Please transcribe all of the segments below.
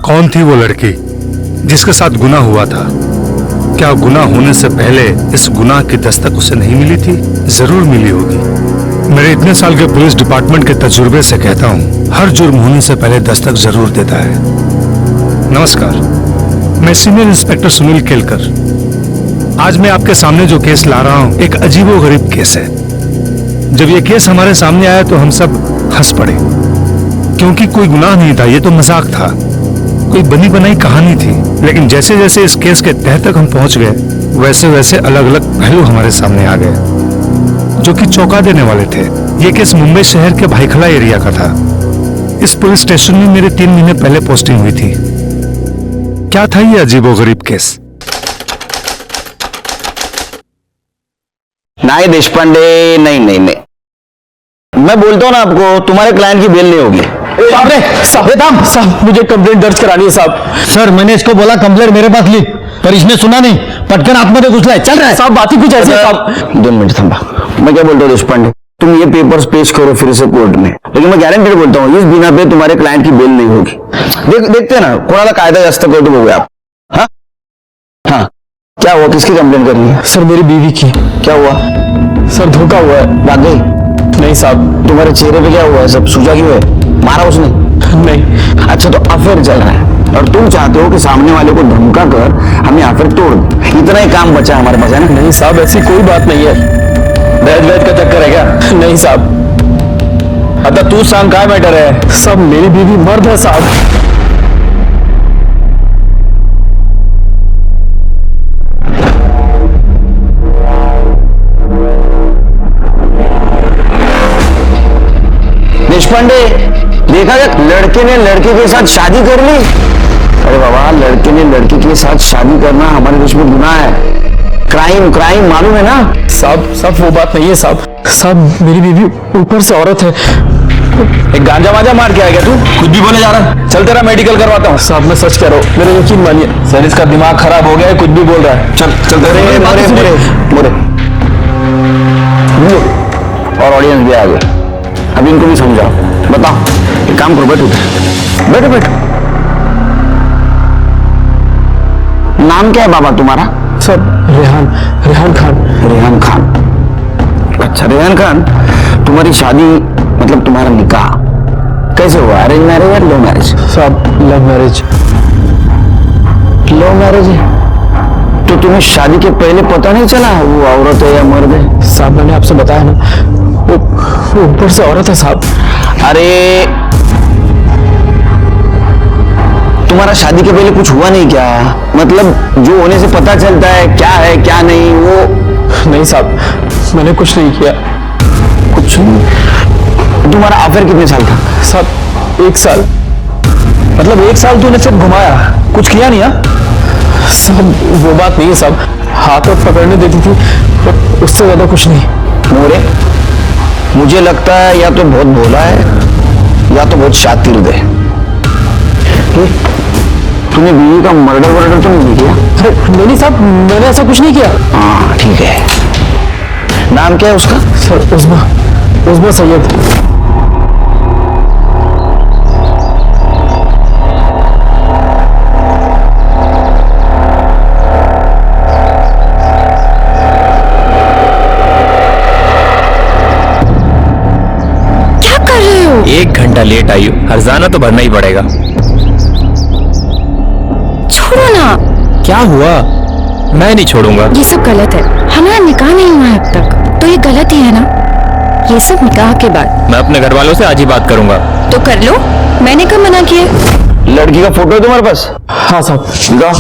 कौन थी वो लड़की जिसके साथ गुनाह हुआ था? क्या गुनाह होने से पहले इस गुनाह की दस्तक उसे नहीं मिली थी? जरूर मिली होगी। मेरे इतने साल के पुलिस डिपार्टमेंट के तजुर्बे से कहता हूँ, हर जुर्म होने से पहले दस्तक जरूर देता है। नमस्कार, मैं सीनियर इंस्पेक्टर सुनील केलकर। आज मैं आपके सामने जो केस ला रहा हूँ एक अजीबोगरीब केस है। जब ये केस हमारे सामने आया तो हम सब हंस पड़े, क्योंकि कोई गुनाह नहीं था, ये तो मजाक था, कोई बनी बनाई कहानी थी। लेकिन जैसे जैसे इस केस के तह तक हम पहुंच गए, वैसे वैसे अलग अलग पहलू हमारे सामने आ गए जो कि चौंका देने वाले थे। ये केस मुंबई शहर के भाईखला एरिया का था। इस पुलिस स्टेशन में मेरे 3 महीने पहले पोस्टिंग हुई थी। क्या था ये अजीबोगरीब केस? नहीं देशपांडे, नहीं नहीं नहीं, मैं बोलता हूँ ना आपको, तुम्हारे क्लाइंट की बेल नहीं होगी। साहब मुझे कंप्लेंट दर्ज करानी है साहब। सर मैंने इसको बोला कंप्लेंट मेरे पास ली, पर इसने सुना नहीं, पटकन आत्महत्या घुसला है। चल रहा है साहब, बात ही कुछ ऐसी है साहब। 2 मिनट थम्बा। मैं क्या बोलता हूँ देशपांडे, तुम ये पेपर्स पेश करो फिर से कोर्ट में, लेकिन मैं गारंटी बोलता हूँ इस बिना पे तुम्हारे क्लाइंट की बेल नहीं होगी। देखते ना, कोणाला कायदा जास्त करतो बघूया आप। हाँ हाँ, क्या हुआ? किसकी कंप्लेंट करनी है? सर मेरी बीवी की। क्या हुआ? सर धोखा हुआ है। भाग गई? नहीं साहब। तुम्हारे चेहरे पे क्या हुआ है? सब सूजा क्यों है? मारा उसने? नहीं। अच्छा, तो अफेयर चल रहा है और तुम चाहते हो कि सामने वाले को धमका कर हमें अफेयर तोड़ दो। इतना ही काम बचा हमारे पास, है ना? नहीं साहब, ऐसी कोई बात नहीं है। दहेज वहेज का चक्कर है क्या? नहीं साहब। आता तू सांग, काय मैटर है? सब मेरी बीवी मर्द है साहब। देशपांडे, देखा क्या लड़के ने लड़के के साथ शादी कर ली? अरे बाबा, लड़के ने लड़के के साथ शादी करना हमारे देश में गुनाह है। क्राइम, क्राइम, मालूम है ना? साहब वो बात नहीं है साहब। साहब मेरी बीवी ऊपर से औरत है। एक गांजा वाजा मार के आएगा तू? कुछ भी बोले जा रहा। चल तेरा मेडिकल करवाता हूँ। साहब मैं सच कह रहा हूँ, मेरे यकीन मानिए। सर इसका दिमाग खराब हो गया है, कुछ भी बोल रहा है। चल चल तेरे मोरे और ऑडियंस भी आ गए। अब इनको भी समझाओ। बताओ, एक काम करो, बैठो बैठो बैठो। नाम क्या है बाबा तुम्हारा? सर रेहान खान। रेहान खान। अच्छा रेहान खान, तुम्हारी शादी मतलब तुम्हारा निकाह कैसे हुआ? अरेंज मैरिज या लव मैरिज? साहब लव मैरिज। लव मैरिज है तो तुम्हें शादी के पहले पता नहीं चला वो औरत है या मर्द है? साहब मैंने आपसे बताया ना, वो ऊपर से औरत है साहब। अरे तुम्हारा शादी के पहले कुछ हुआ नहीं क्या? मतलब जो होने से पता चलता है क्या नहीं वो? नहीं साहब, मैंने कुछ नहीं किया। कुछ नहीं? तुम्हारा अफेयर कितने साल था? साहब 1 साल। मतलब 1 साल तूने सिर्फ घुमाया, कुछ किया नहीं? हाँ साहब वो बात नहीं है साहब, हाथ और पकड़ने देती थी, पर उससे ज्यादा कुछ नहीं। मोरे, मुझे लगता है या तो बहुत भोला है या तो बहुत शातिर्द है। तूने बीवी का मर्डर तो नहीं किया? अरे नहीं साहब, मैंने ऐसा कुछ नहीं किया। हाँ ठीक है। नाम क्या है उसका? सर उस्मा सैयद। क्या कर रहे हो? 1 घंटा लेट आई हो, हर्जाना तो भरना ही पड़ेगा। छोड़ो ना। क्या हुआ? मैं नहीं छोड़ूंगा। ये सब गलत है, हमारा निकाह नहीं हुआ है अब तक, तो ये गलत ही है ना? ये सब निकाह के बाद। मैं अपने घर वालों से आज ही बात करूंगा। तो कर लो, मैंने कब मना किया? लड़की का फोटो है तुम्हारे पास? हाँ साहब। दिखाओ।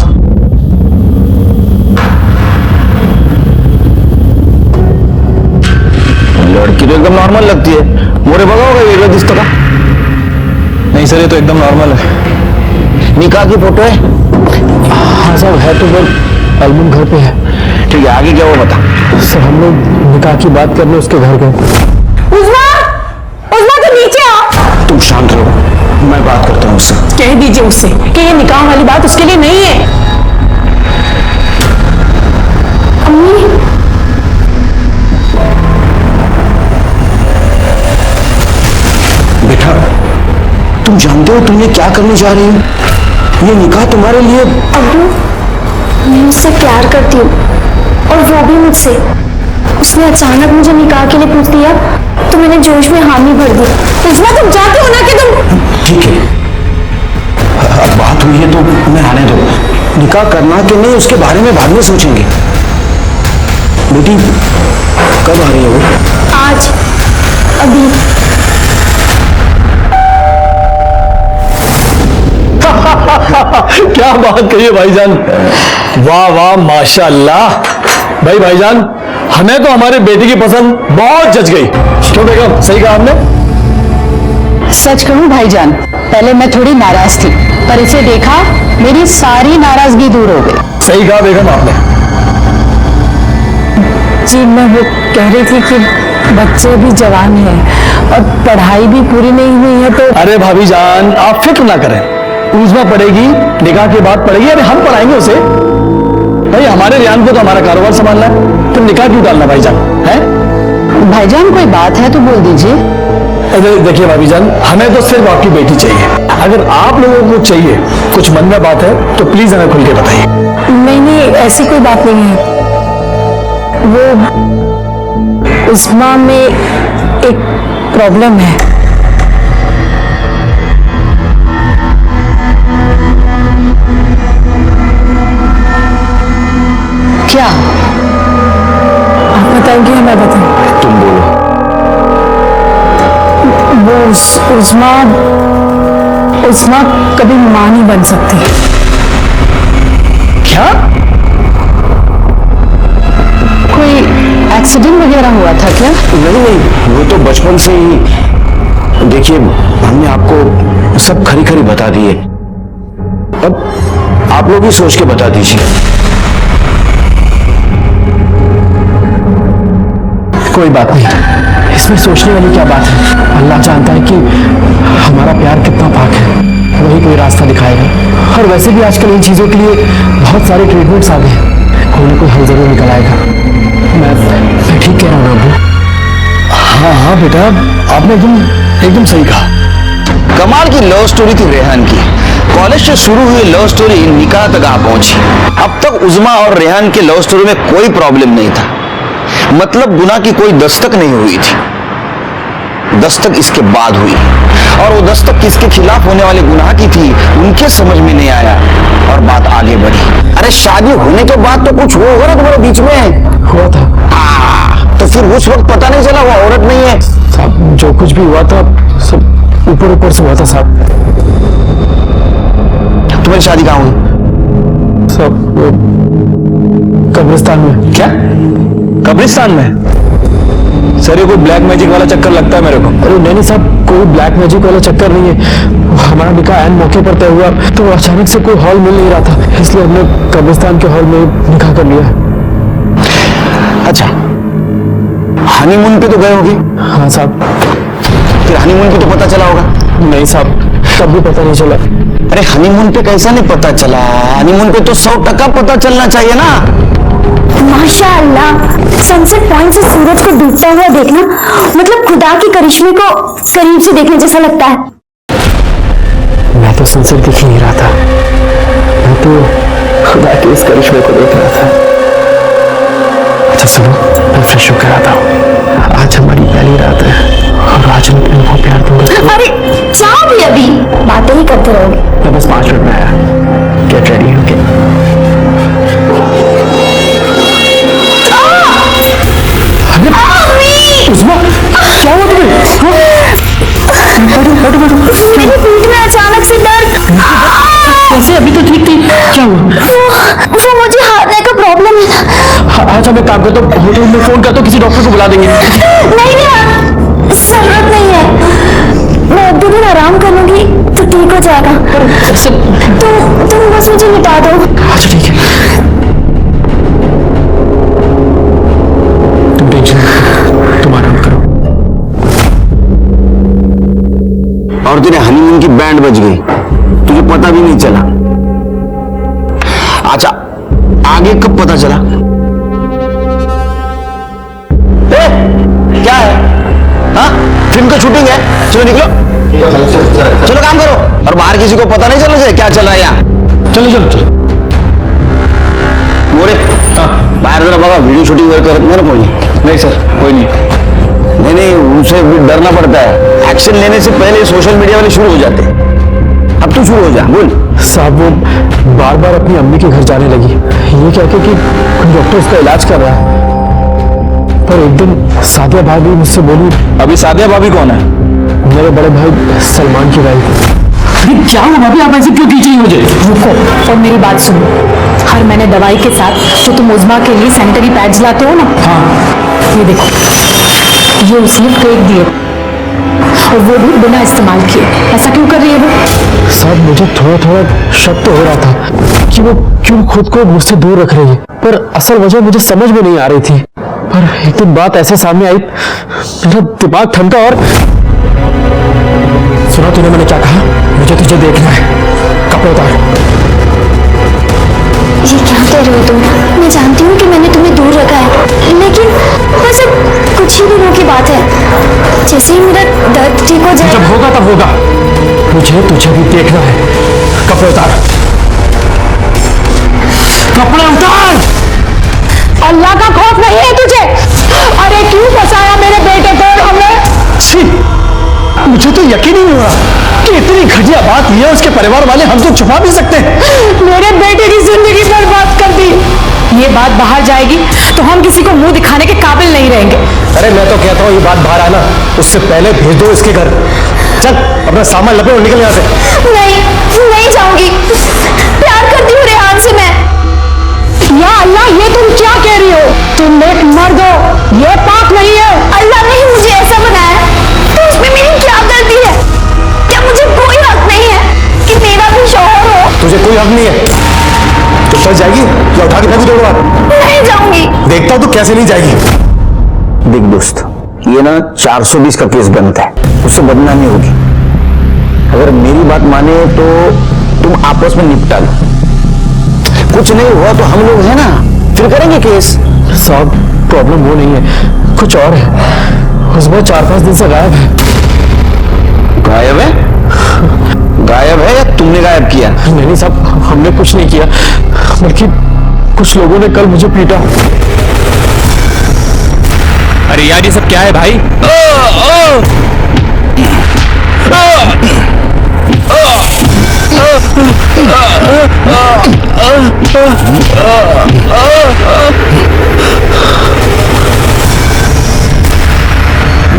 लड़की तो एकदम नॉर्मल लगती है। मोरे बघा होगा वेगळं दिसतं का? नहीं सर, ये तो एकदम नॉर्मल है। निकाह की फोटो है? हाँ साहब है, तो वो एल्बम घर पे है। ठीक है, आगे क्या हुआ बता। सर हम लोग निकाह की बात करने उसके घर गए। उस्मा तो नीचे आओ। तुम शांत रहो, मैं बात करता हूँ उससे। कह दीजिए उससे कि ये निकाह वाली बात उसके लिए नहीं है। अम्मी, बेटा तुम जानते हो तुमने क्या करने जा रही हो? ये निकाह तुम्हारे लिए अब्बू, मैं उससे प्यार करती हूँ और वो भी मुझसे। उसने अचानक मुझे निकाह के लिए पूछ लिया तो मैंने जोश में हामी भर दी। उस्मा, तुम जाते हो ना कि तुम। ठीक है, अब बात हुई है तो मैं आने दो। निकाह करना कि नहीं उसके बारे में बाद में सोचेंगे। बेटी कब आ रही है वो? आज, अभी। क्या बात कही है भाईजान, वाह वाह माशाल्लाह। भाई भाईजान, हमें तो हमारे बेटी की पसंद बहुत जच गई। क्यों बेगम, सही कहा आपने? सच कहूं भाईजान, पहले मैं थोड़ी नाराज थी, पर इसे देखा मेरी सारी नाराजगी दूर हो गई। सही कहा बेगम आपने। जी मैं वो कह रही थी कि बच्चे भी जवान हैं और पढ़ाई भी पूरी नहीं हुई है तो। अरे भाभी जान, आप फिक्र ना करें, उज़मा पढ़ेगी, निकाह के बाद पढ़ेगी। अरे हम पढ़ाएंगे उसे। भाई हमारे रियान को तो हमारा कारोबार संभालना है, तो निकाह क्यों डालना भाईजान, है? भाईजान कोई बात है तो बोल दीजिए। अरे देखिए भाभी जान, हमें तो सिर्फ आपकी बेटी चाहिए। अगर आप लोगों को चाहिए, कुछ मन में बात है तो प्लीज हमें खुल के बताइए। नहीं, ऐसी कोई बात नहीं है। वो उस्मा में एक प्रॉब्लम है। क्या आप बताएंगे या मैं बताऊं? तुम बोलो। वो उस्मा कभी मां नहीं बन सकती। क्या? कोई एक्सीडेंट वगैरह हुआ था क्या? नहीं नहीं, वो तो बचपन से ही। देखिए, हमने आपको सब खरी खरी बता दी है, अब आप लोग ही सोच के बता दीजिए। कोई बात नहीं, इसमें सोचने वाली क्या बात है। अल्लाह जानता है कि हमारा प्यार कितना पाक है, वही कोई रास्ता दिखाएगा। और वैसे भी आजकल इन चीज़ों के लिए बहुत सारे ट्रीटमेंट्स आ गए हैं, कोई ना कोई हल जरूर निकल आएगा। मैं ठीक कह रहा हूँ अब्बू। हाँ हाँ बेटा, आपने एकदम सही कहा। कमाल की लव स्टोरी थी रेहान की। कॉलेज से शुरू हुई लव स्टोरी निकाह तक आ पहुंची। अब तक उज़मा और रेहान के लव स्टोरी में कोई प्रॉब्लम नहीं था, मतलब गुनाह की कोई दस्तक नहीं हुई थी। दस्तक इसके बाद हुई, और वो दस्तक किसके खिलाफ होने वाले गुनाह की थी उनके समझ में नहीं आया और बात आगे बढ़ी। अरे शादी होने के बाद तो कुछ हुआ ना तुम्हारे बीच में? हुआ था। तो फिर उस वक्त पता नहीं चला वो औरत नहीं है? साहब, जो कुछ भी हुआ था सब ऊपर ऊपर से हुआ था साहब। तुम्हारी शादी कहाँ हुई? सब वो कब्रिस्तान में। क्या कब्रिस्तान में? सर ये कोई ब्लैक मैजिक वाला चक्कर लगता है मेरे को। अरे नहीं साहब, कोई ब्लैक मैजिक वाला चक्कर नहीं है। हमारा निकाह ऐन मौके पर तय हुआ तो अचानक से कोई हॉल मिल नहीं रहा था, इसलिए हमने कब्रिस्तान के हॉल में निकाह कर लिया। अच्छा, हनीमून पे तो गए होगे? हाँ साहब। फिर हनीमून पे तो पता चला होगा? नहीं साहब, तब भी पता नहीं चला। अरे हनीमून पे कैसा नहीं पता चला? हनीमून पे तो 100% पता चलना चाहिए ना। माशाअल्लाह, सनसेट पॉइंट से सूरज को डूबता हुआ देखना मतलब खुदा के करिश्मे को करीब से देखने जैसा लगता है। मैं तो सनसेट देख ही नहीं रहा था, मैं तो खुदा के इस करिश्मे को देख रहा था। अच्छा सुनो, मैं फ्रेश होकर आता हूँ। आज हमारी पहली रात है और आज मैं तुम्हें बहुत प्यार दूंगा। अरे जाओ भी, अभी बातें ही करते रहोगे। मैं बस 5 मिनट में आया। Get ready, okay? उस्मा, क्या हुआ तुम्हें? बैठो। मेरी पीठ में अचानक से दर्द। कैसे? अभी तो ठीक थी, क्या हुआ? वो मुझे हारने का प्रॉब्लम है। अच्छा मैं काम करता हूँ, होटल में फोन करता हूँ, किसी डॉक्टर को बुला देंगे। नहीं जरूरत नहीं है, मैं एक दो दिन आराम कर लूंगी तो ठीक हो जाएगा। तुम बस मुझे मिटा दो। अच्छा ठीक है, तुम टेंशन तुम आराम करो। और तेरे हनीमून की बैंड बज गई, तुझे पता भी नहीं चला। अच्छा, आगे कब पता चला? क्या है? हाँ, फिल्म का शूटिंग है, चलो निकलो, चलो काम करो। और बाहर किसी को पता नहीं चलना चाहिए क्या चल रहा है यहाँ। चलो चलो चलो। मोरे बाहर जरा बघा, वीडियो शूटिंग वगैरह करत नाही ना कोणी? नहीं सर, कोई नहीं। नहीं नहीं, उनसे भी डरना पड़ता है। एक्शन लेने से पहले सोशल मीडिया वाले शुरू हो जाते हैं। अब तू शुरू हो जा, बोल। साहब वो बार बार अपनी अम्मी के घर जाने लगी, ये कह के कि डॉक्टर उसका इलाज कर रहा है। पर एक दिन सादिया भाभी मुझसे बोली। अभी सादिया भाभी कौन है? मेरे बड़े भाई सलमान की वाइफ। क्या हुआ भाभी, आप ऐसे क्यों खींची मुझे? रुको और मेरी बात सुनो। हर महीने दवाई के साथ जो तुम उज़्मा के लिए सैनिटरी पैड्स लाते हो ना, हाँ ये देखो, ये उसने फेंक दिए और वो भी बिना इस्तेमाल किए। ऐसा क्यों कर रही है वो? साहब मुझे थोड़ा थोड़ा शक तो हो रहा था कि वो क्यों खुद को मुझसे दूर रख रही है, पर असल वजह मुझे समझ में नहीं आ रही थी। पर एक दिन बात ऐसे सामने आई, मेरा दिमाग ठनका और सुना तूने मैंने क्या कहा? मुझे तुझे देखना है, कपड़े उतार। ये क्या कह रहे हो तुम? मैं जानती हूँ कि मैंने तुम्हें दूर रखा है, लेकिन बस अब कुछ ही दिनों की बात है। जैसे ही मेरा दर्द ठीक हो जाए। जब होगा तब होगा, मुझे तुझे भी देखना है। कपड़े उतार, कपड़े उतार। अल्लाह का खौफ नहीं है तुझे? अरे क्यों फंसाया मेरे बेटे को हमने? छी, मुझे तो यकीन ही नहीं हो रहा कि इतनी घटिया बात ये उसके परिवार वाले हमसे छुपा भी सकते हैं। मेरे बेटे की जिंदगी बर्बाद कर दी। ये बात बाहर जाएगी तो हम किसी को मुंह दिखाने के काबिल नहीं रहेंगे। अरे मैं तो कहता हूँ ये बात बाहर आना उससे पहले भेज दो इसके घर। चल अपना सामान लपेट और निकल यहाँ से। नहीं जाऊंगी। प्यार करती हूँ रेहान से मैं। या अल्लाह, ये तुम क्या कह रही हो? तुम एक मर्द हो, ये पाक नहीं है। अल्लाह ने ही मुझे ऐसा बनाया, तो उसमें मेरी क्या गलती है? क्या मुझे कोई हक नहीं है कि मेरा भी शौहर हो? तुझे कोई हक नहीं है। तो चल जाएगी या उठा के फेंक दो? नहीं जाऊंगी। देखता हूँ तो कैसे नहीं जाएगी। देख दोस्त, ये ना 420 का केस बनता है, उससे बदनामी होगी। अगर मेरी बात माने तो तुम आपस में निपटा लो। कुछ नहीं हुआ तो हम लोग हैं ना, फिर करेंगे केस। साहब प्रॉब्लम वो नहीं है, कुछ और है। उज़्मा 4-5 दिन से गायब है। गायब है? गायब है या तुमने गायब किया? नहीं साहब, हमने कुछ नहीं किया, बल्कि कुछ लोगों ने कल मुझे पीटा। अरे यार ये सब क्या है भाई?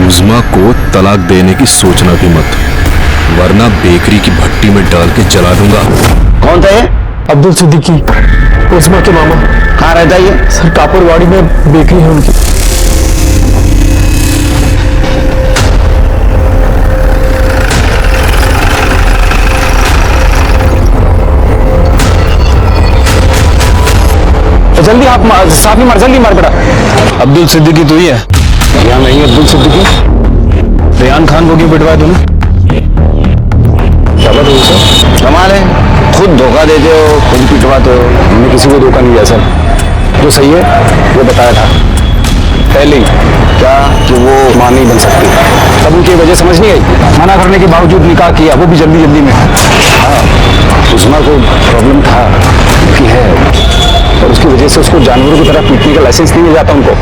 उज़्मा को तलाक देने की सोचना भी मत, वरना बेकरी की भट्टी में डाल के जला दूंगा। कौन था ये? अब्दुल सिद्दीकी, उज़्मा के मामा। कहाँ रहता है ये? सर कापुरवाड़ी में बेकरी है उनकी। जल्दी आप साफी मार, जल्दी मार बेटा। अब्दुल सिद्दीकी तू ही है? या नहीं अब्दुल सिद्दीकी, रेहान खान को क्यों पिटवाया तूने? क्या बात हुई सर? कमाल है, खुद धोखा देते हो, खुद पिटवाते हो। हमने किसी को धोखा नहीं दिया सर, जो सही है वो बताया था पहले ही। क्या कि वो मां नहीं बन सकती, तब उनकी वजह समझ नहीं आई। मना करने के बावजूद निकाह किया, वो भी जल्दी जल्दी में। हाँ, उज़्मा को प्रॉब्लम था कि है, और उसकी वजह से उसको जानवरों की तरह पीटने का लाइसेंस नहीं मिल जाता उनको।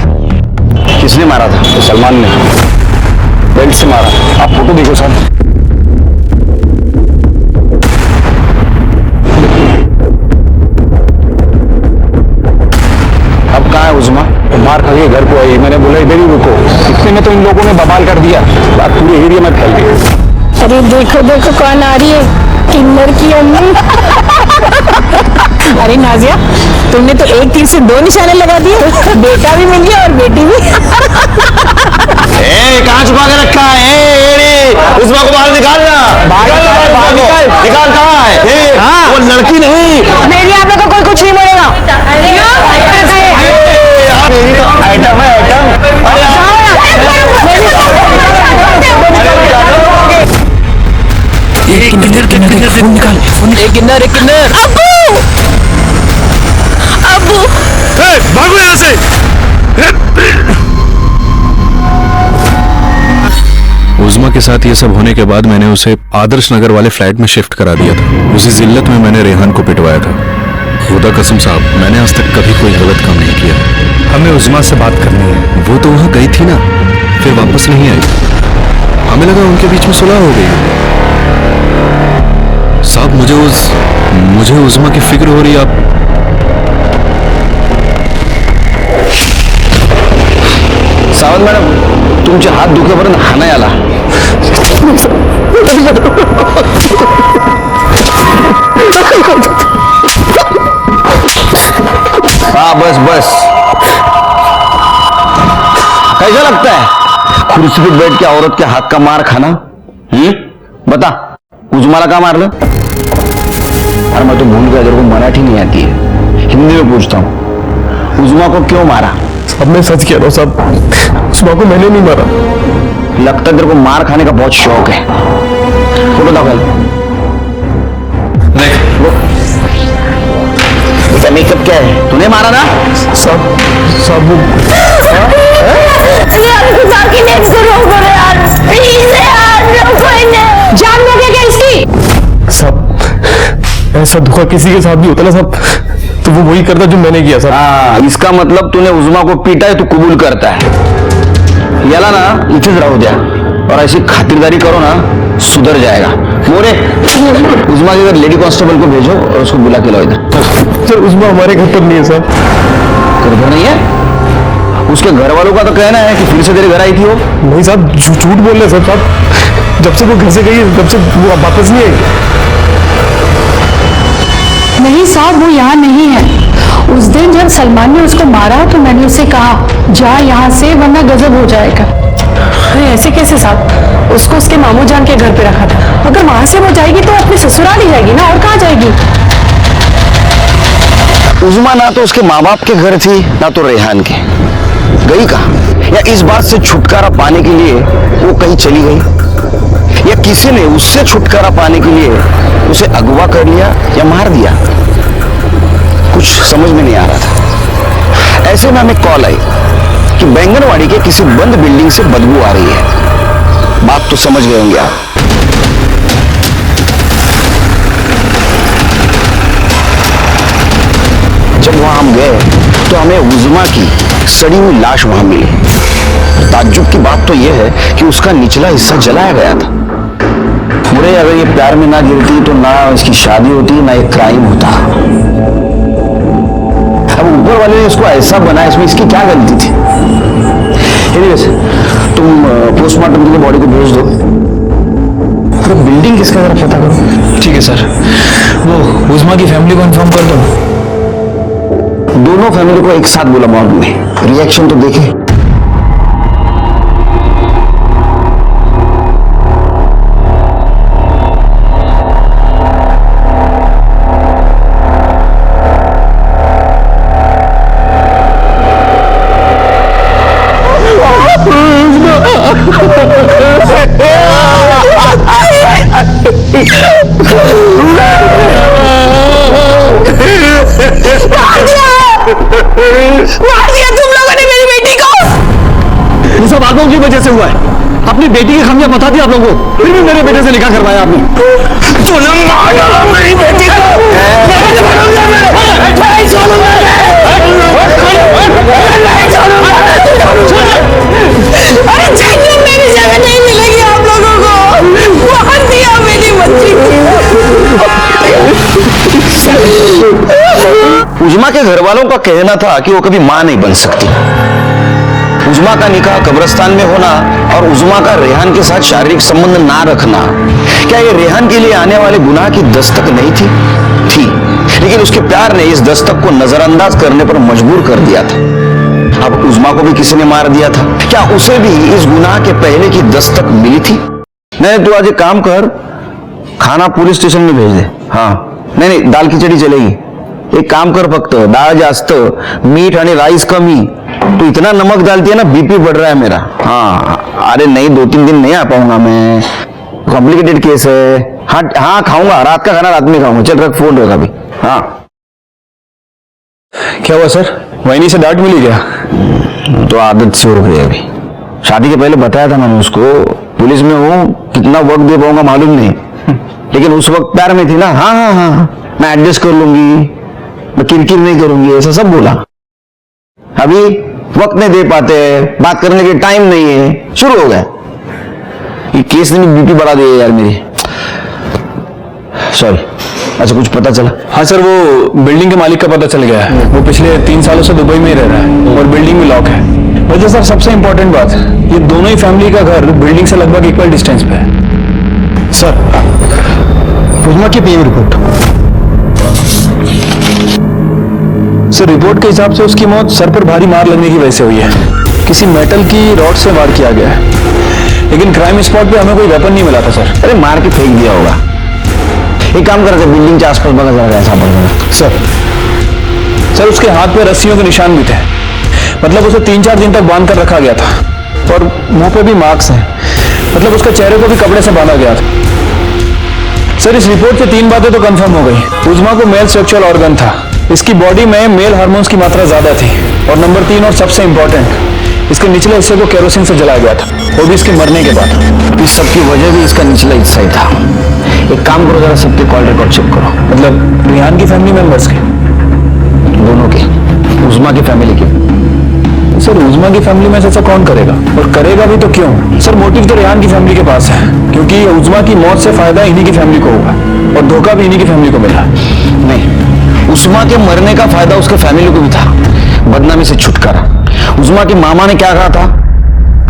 किसने मारा था? तो सलमान ने बेल्ट से मारा। आप फोटो देखो सर। अब कहाँ है उज़्मा? मार खा के घर को आई, मैंने बोला इधर ही रुको। इतने में तो इन लोगों ने बवाल कर दिया, बात पूरे एरिया में फैल गई। अरे देखो देखो कौन आ रही है, किन्नर की अम्मी। अरे नाजिया, तुमने तो एक तीर से 2 निशाने लगा दिए। बेटा भी मिल गया और बेटी भी। कहाँ छुपा के रखा है? उज़्मा को बाहर निकालना। निकाल कहाँ है? वो लड़की नहीं। मेरे यहाँ पे तो कोई कुछ नहीं बोलेगा। मेरी तो आइटम है, अब्बू, भागो यहाँ से। उज़मा के साथ ये सब होने के बाद मैंने उसे आदर्श नगर वाले फ्लैट में शिफ्ट करा दिया था। उसी जिल्लत में मैंने रेहान को पिटवाया था। खुदा कसम साहब, मैंने आज तक कभी कोई गलत काम नहीं किया। हमें उज़मा से बात करनी है। वो तो वहां गई थी ना, फिर वापस नहीं आई। हमें लगा उनके बीच में सुलह हो गई। साहब मुझे उज़मा की फिक्र हो रही है। आप सावंत मॅडम, तुमचे हात दुखेपर्यंत हाणाय आला. हाँ बस बस. कैसा लगता है कुर्सी पे बैठ के औरत के हाथ का मार खाना? बता, उज़माला का मारलं? अरे मैं तो भूल गया, तेरे को मराठी नहीं आती है, हिंदी में पूछता हूँ, उज़मा को क्यों मारा? अब मैं सच कह रहा हूँ साहब, उज़मा को मैंने नहीं मारा। लगता है तेरे को मार खाने का बहुत शौक है। फोटो दाखल। इसका मेकअप क्या है? तूने मारा ना? साहब वो जान लोगे क्या इसकी? साहब ऐसा धोखा किसी के साथ भी होता ना साहब, तो वो वही करता जो मैंने किया साहब। हाँ, इसका मतलब तूने उज़मा को पीटा है, तू कबूल करता है। याला ना इथेच राहू द्या और ऐसी खातिरदारी करो ना, सुधर जाएगा. मोरे, उज़मा के घर लेडी कांस्टेबल को भेजो और उसको बुला के लाओ इधर. सर उज़मा हमारे घर पर नहीं है साहब। घर नहीं है? उसके घर वालों का तो कहना है कि फिर से तेरे घर आई थी वो. नहीं साहब, झूठ बोल रहे हैं साहब। जब से वो घर से गई है, तब से वो वापस नहीं आई। नहीं साहब, वो यहाँ नहीं है। उस दिन जब सलमान ने उसको मारा तो मैंने उसे कहा जा यहाँ से वरना गजब हो जाएगा। अरे ऐसे कैसे साहब, उसको उसके मामू जान के घर पे रखा था। अगर वहां से वो जाएगी तो अपने ससुराल ही जाएगी ना, और कहाँ जाएगी? उज़मा ना तो उसके माँ बाप के घर थी, ना तो रेहान के. गई कहाँ? या इस बात से छुटकारा पाने के लिए वो कहीं चली गई, या किसी ने उससे छुटकारा पाने के लिए उसे अगवा कर लिया या मार दिया? कुछ समझ में नहीं आ रहा था. ऐसे में हमें कॉल आई कि बैंगनवाड़ी के किसी बंद बिल्डिंग से बदबू आ रही है. बात तो समझ गए होंगे आप. जब वहां हम गए तो हमें उज़मा की सड़ी हुई लाश वहां मिली. ताज्जुब की बात तो यह है कि उसका निचला हिस्सा जलाया गया था. मुझे अगर ये प्यार में ना गिरती तो ना इसकी शादी होती, ना ये क्राइम होता. अब ऊपर वाले ने इसको ऐसा बनाया, इसमें इसकी क्या गलती थी? एनीवेज, तुम पोस्टमार्टम के लिए बॉडी को भेज दो. तो बिल्डिंग किसका जरा पता करो. ठीक है सर, वो उज़मा की फैमिली को इन्फॉर्म कर दो. दोनों फैमिली को एक साथ बोला मॉर्ग में. रिएक्शन तो देखे. मार दिया तुम लोगों ने मेरी बेटी को। ये सब आप लोगों की वजह से हुआ है। अपनी बेटी की खामियां बता दी आप लोगों को, फिर भी मेरे बेटे से निकाह करवाया आपने. तूने मारा मेरी बेटी को। अरे जन्नत मेरी जगह नहीं मिलेगी आप लोगों को। मार दिया मेरी बच्ची को। उज़मा के घर वालों का कहना था कि वो कभी मां नहीं बन सकती. उज़मा का निकाह कब्रिस्तान में होना और उज़मा का रेहान के साथ शारीरिक संबंध ना रखना, क्या ये रेहान के लिए आने वाले गुनाह की दस्तक नहीं थी? थी, लेकिन उसके प्यार ने इस दस्तक को नजरअंदाज करने पर मजबूर कर दिया था. अब उज़मा को भी किसी ने मार दिया था. क्या उसे भी इस गुनाह के पहले की दस्तक मिली थी? नहीं, तू आज एक काम कर, खाना पुलिस स्टेशन में भेज दे. हाँ, नहीं, दाल खिचडी चलेगी. एक काम कर, फक्त डाळ जास्त, मीठ आणि राईस कमी. तो इतना नमक डालती है ना, बीपी बढ़ रहा है मेरा. हाँ, अरे नहीं, 2-3 दिन नहीं आ पाऊंगा मैं, कॉम्प्लिकेटेड केस है. हाँ हाँ, खाऊंगा, रात का खाना रात में खाऊंगा. चल रख, फोन रखा अभी. हाँ, क्या हुआ सर, वहीनी से डांट मिली क्या? तो आदत से हो गई अभी. शादी के पहले बताया था मैंने उसको, पुलिस में हूं, कितना वक्त दे पाऊंगा मालूम नहीं, लेकिन उस वक्त प्यार में थी ना। हाँ हाँ हाँ, मैं एडजस्ट कर लूंगी, मैं किरकिर नहीं करूंगी, ऐसा सब बोला। अभी वक्त नहीं दे पाते, बात करने के टाइम नहीं है, शुरू हो गया। ये केस ने भी बीपी बढ़ा दिया यार मेरी। सॉरी। अच्छा, कुछ पता चला? हाँ सर, वो बिल्डिंग के मालिक का पता चल गया है। वो पिछले 3 सालों से दुबई में ही रह रहा है और बिल्डिंग में लॉक है। वजह सर सबसे इंपॉर्टेंट बात, ये दोनों ही फैमिली का घर बिल्डिंग से लगभग इक्वल डिस्टेंस पे है। सर, उजमा की पीएम रिपोर्ट। सर, रिपोर्ट के हिसाब से उसकी मौत सर पर भारी मार लगने की वजह से हुई है। किसी मेटल की रॉड से वार किया गया है, लेकिन क्राइम स्पॉट पे हमें कोई वेपन नहीं मिला था सर। अरे मार के फेंक दिया होगा। एक काम करा, बिल्डिंग के आसपास बगा जरा ऐसा पड़ गया। सर उसके हाथ पे रस्सियों के निशान भी थे, मतलब उसे 3-4 दिन तक बांध कर रखा गया था, और मुंह पे भी मार्क्स हैं, मतलब उसके चेहरे को भी कपड़े से बांधा गया था। सर, इस रिपोर्ट से 3 बातें तो कंफर्म हो गई। उजमा को मेल सेक्सुअल ऑर्गन था, इसकी बॉडी में मेल हार्मोन्स की मात्रा ज्यादा थी, और नंबर 3 और सबसे इंपॉर्टेंट, इसके निचले हिस्से को केरोसिन से जलाया गया था, वो भी इसके मरने के बाद। इस सबकी वजह भी इसका निचला हिस्सा ही था। एक काम करो, जरा सबके कॉल रिकॉर्ड चेक करो। मतलब रिहान की फैमिली मेंबर्स के? दोनों के, उजमा की फैमिली के। सर, उजमा की फैमिली में से ऐसा कौन करेगा, और करेगा भी तो क्यों? सर, मोटिव तो रिहान की फैमिली के पास है, क्योंकि उजमा की मौत से फायदा इन्हीं की फैमिली को होगा, और धोखा भी इन्हीं की फैमिली को मिला। नहीं, उजमा के मरने का फायदा उसके फैमिली को भी था, बदनामी से छुटकारा। उजमा की मामा ने क्या कहा था,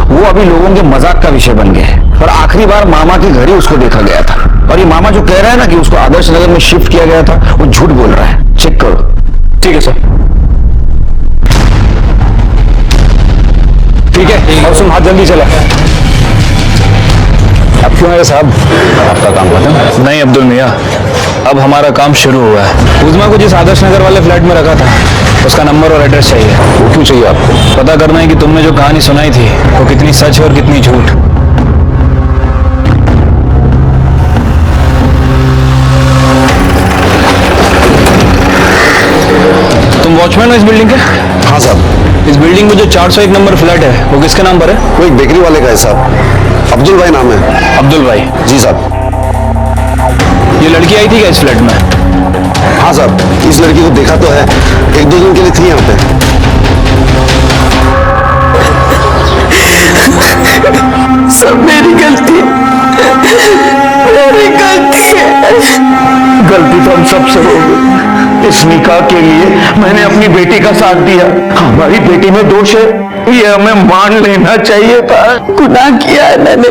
वो अभी लोगों के मजाक का विषय बन गए, और आखिरी बार मामा के घर ही उसको देखा गया था। और ये मामा जो कह रहा है ना कि उसको आदर्श नगर में शिफ्ट किया गया था, वो झूठ बोल रहा है। चेक करो। ठीक है सर। ठीक है, और सुन, हाथ जल्दी चला। अब क्यों आए साहब? आपका काम खत्म? नहीं अब्दुल मियाँ, अब हमारा काम शुरू हुआ है। उजमा को जिस आदर्श नगर वाले फ्लैट में रखा था, उसका नंबर और एड्रेस चाहिए। वो क्यों चाहिए आपको? पता करना है कि तुमने जो कहानी सुनाई थी वो कितनी सच है और कितनी झूठ। तुम वॉचमैन हो इस बिल्डिंग के? हाँ साहब। इस बिल्डिंग में जो 401 नंबर फ्लैट है वो किसके नाम पर है? वो एक बेकरी वाले का है साहब, अब्दुल भाई नाम है। अब्दुल भाई? जी साहब। ये लड़की आई थी क्या इस फ्लैट में? हाँ साहब, इस लड़की को देखा तो है, 1-2 दिन के लिए थी यहाँ पे। सब मेरी गलती, मेरी गलती है। गलती तो हम सबसे हो गई। इस निकाह के लिए मैंने अपनी बेटी का साथ दिया, हमारी बेटी में दोष है, ये हमें मान लेना चाहिए था। गुनाह किया है मैंने,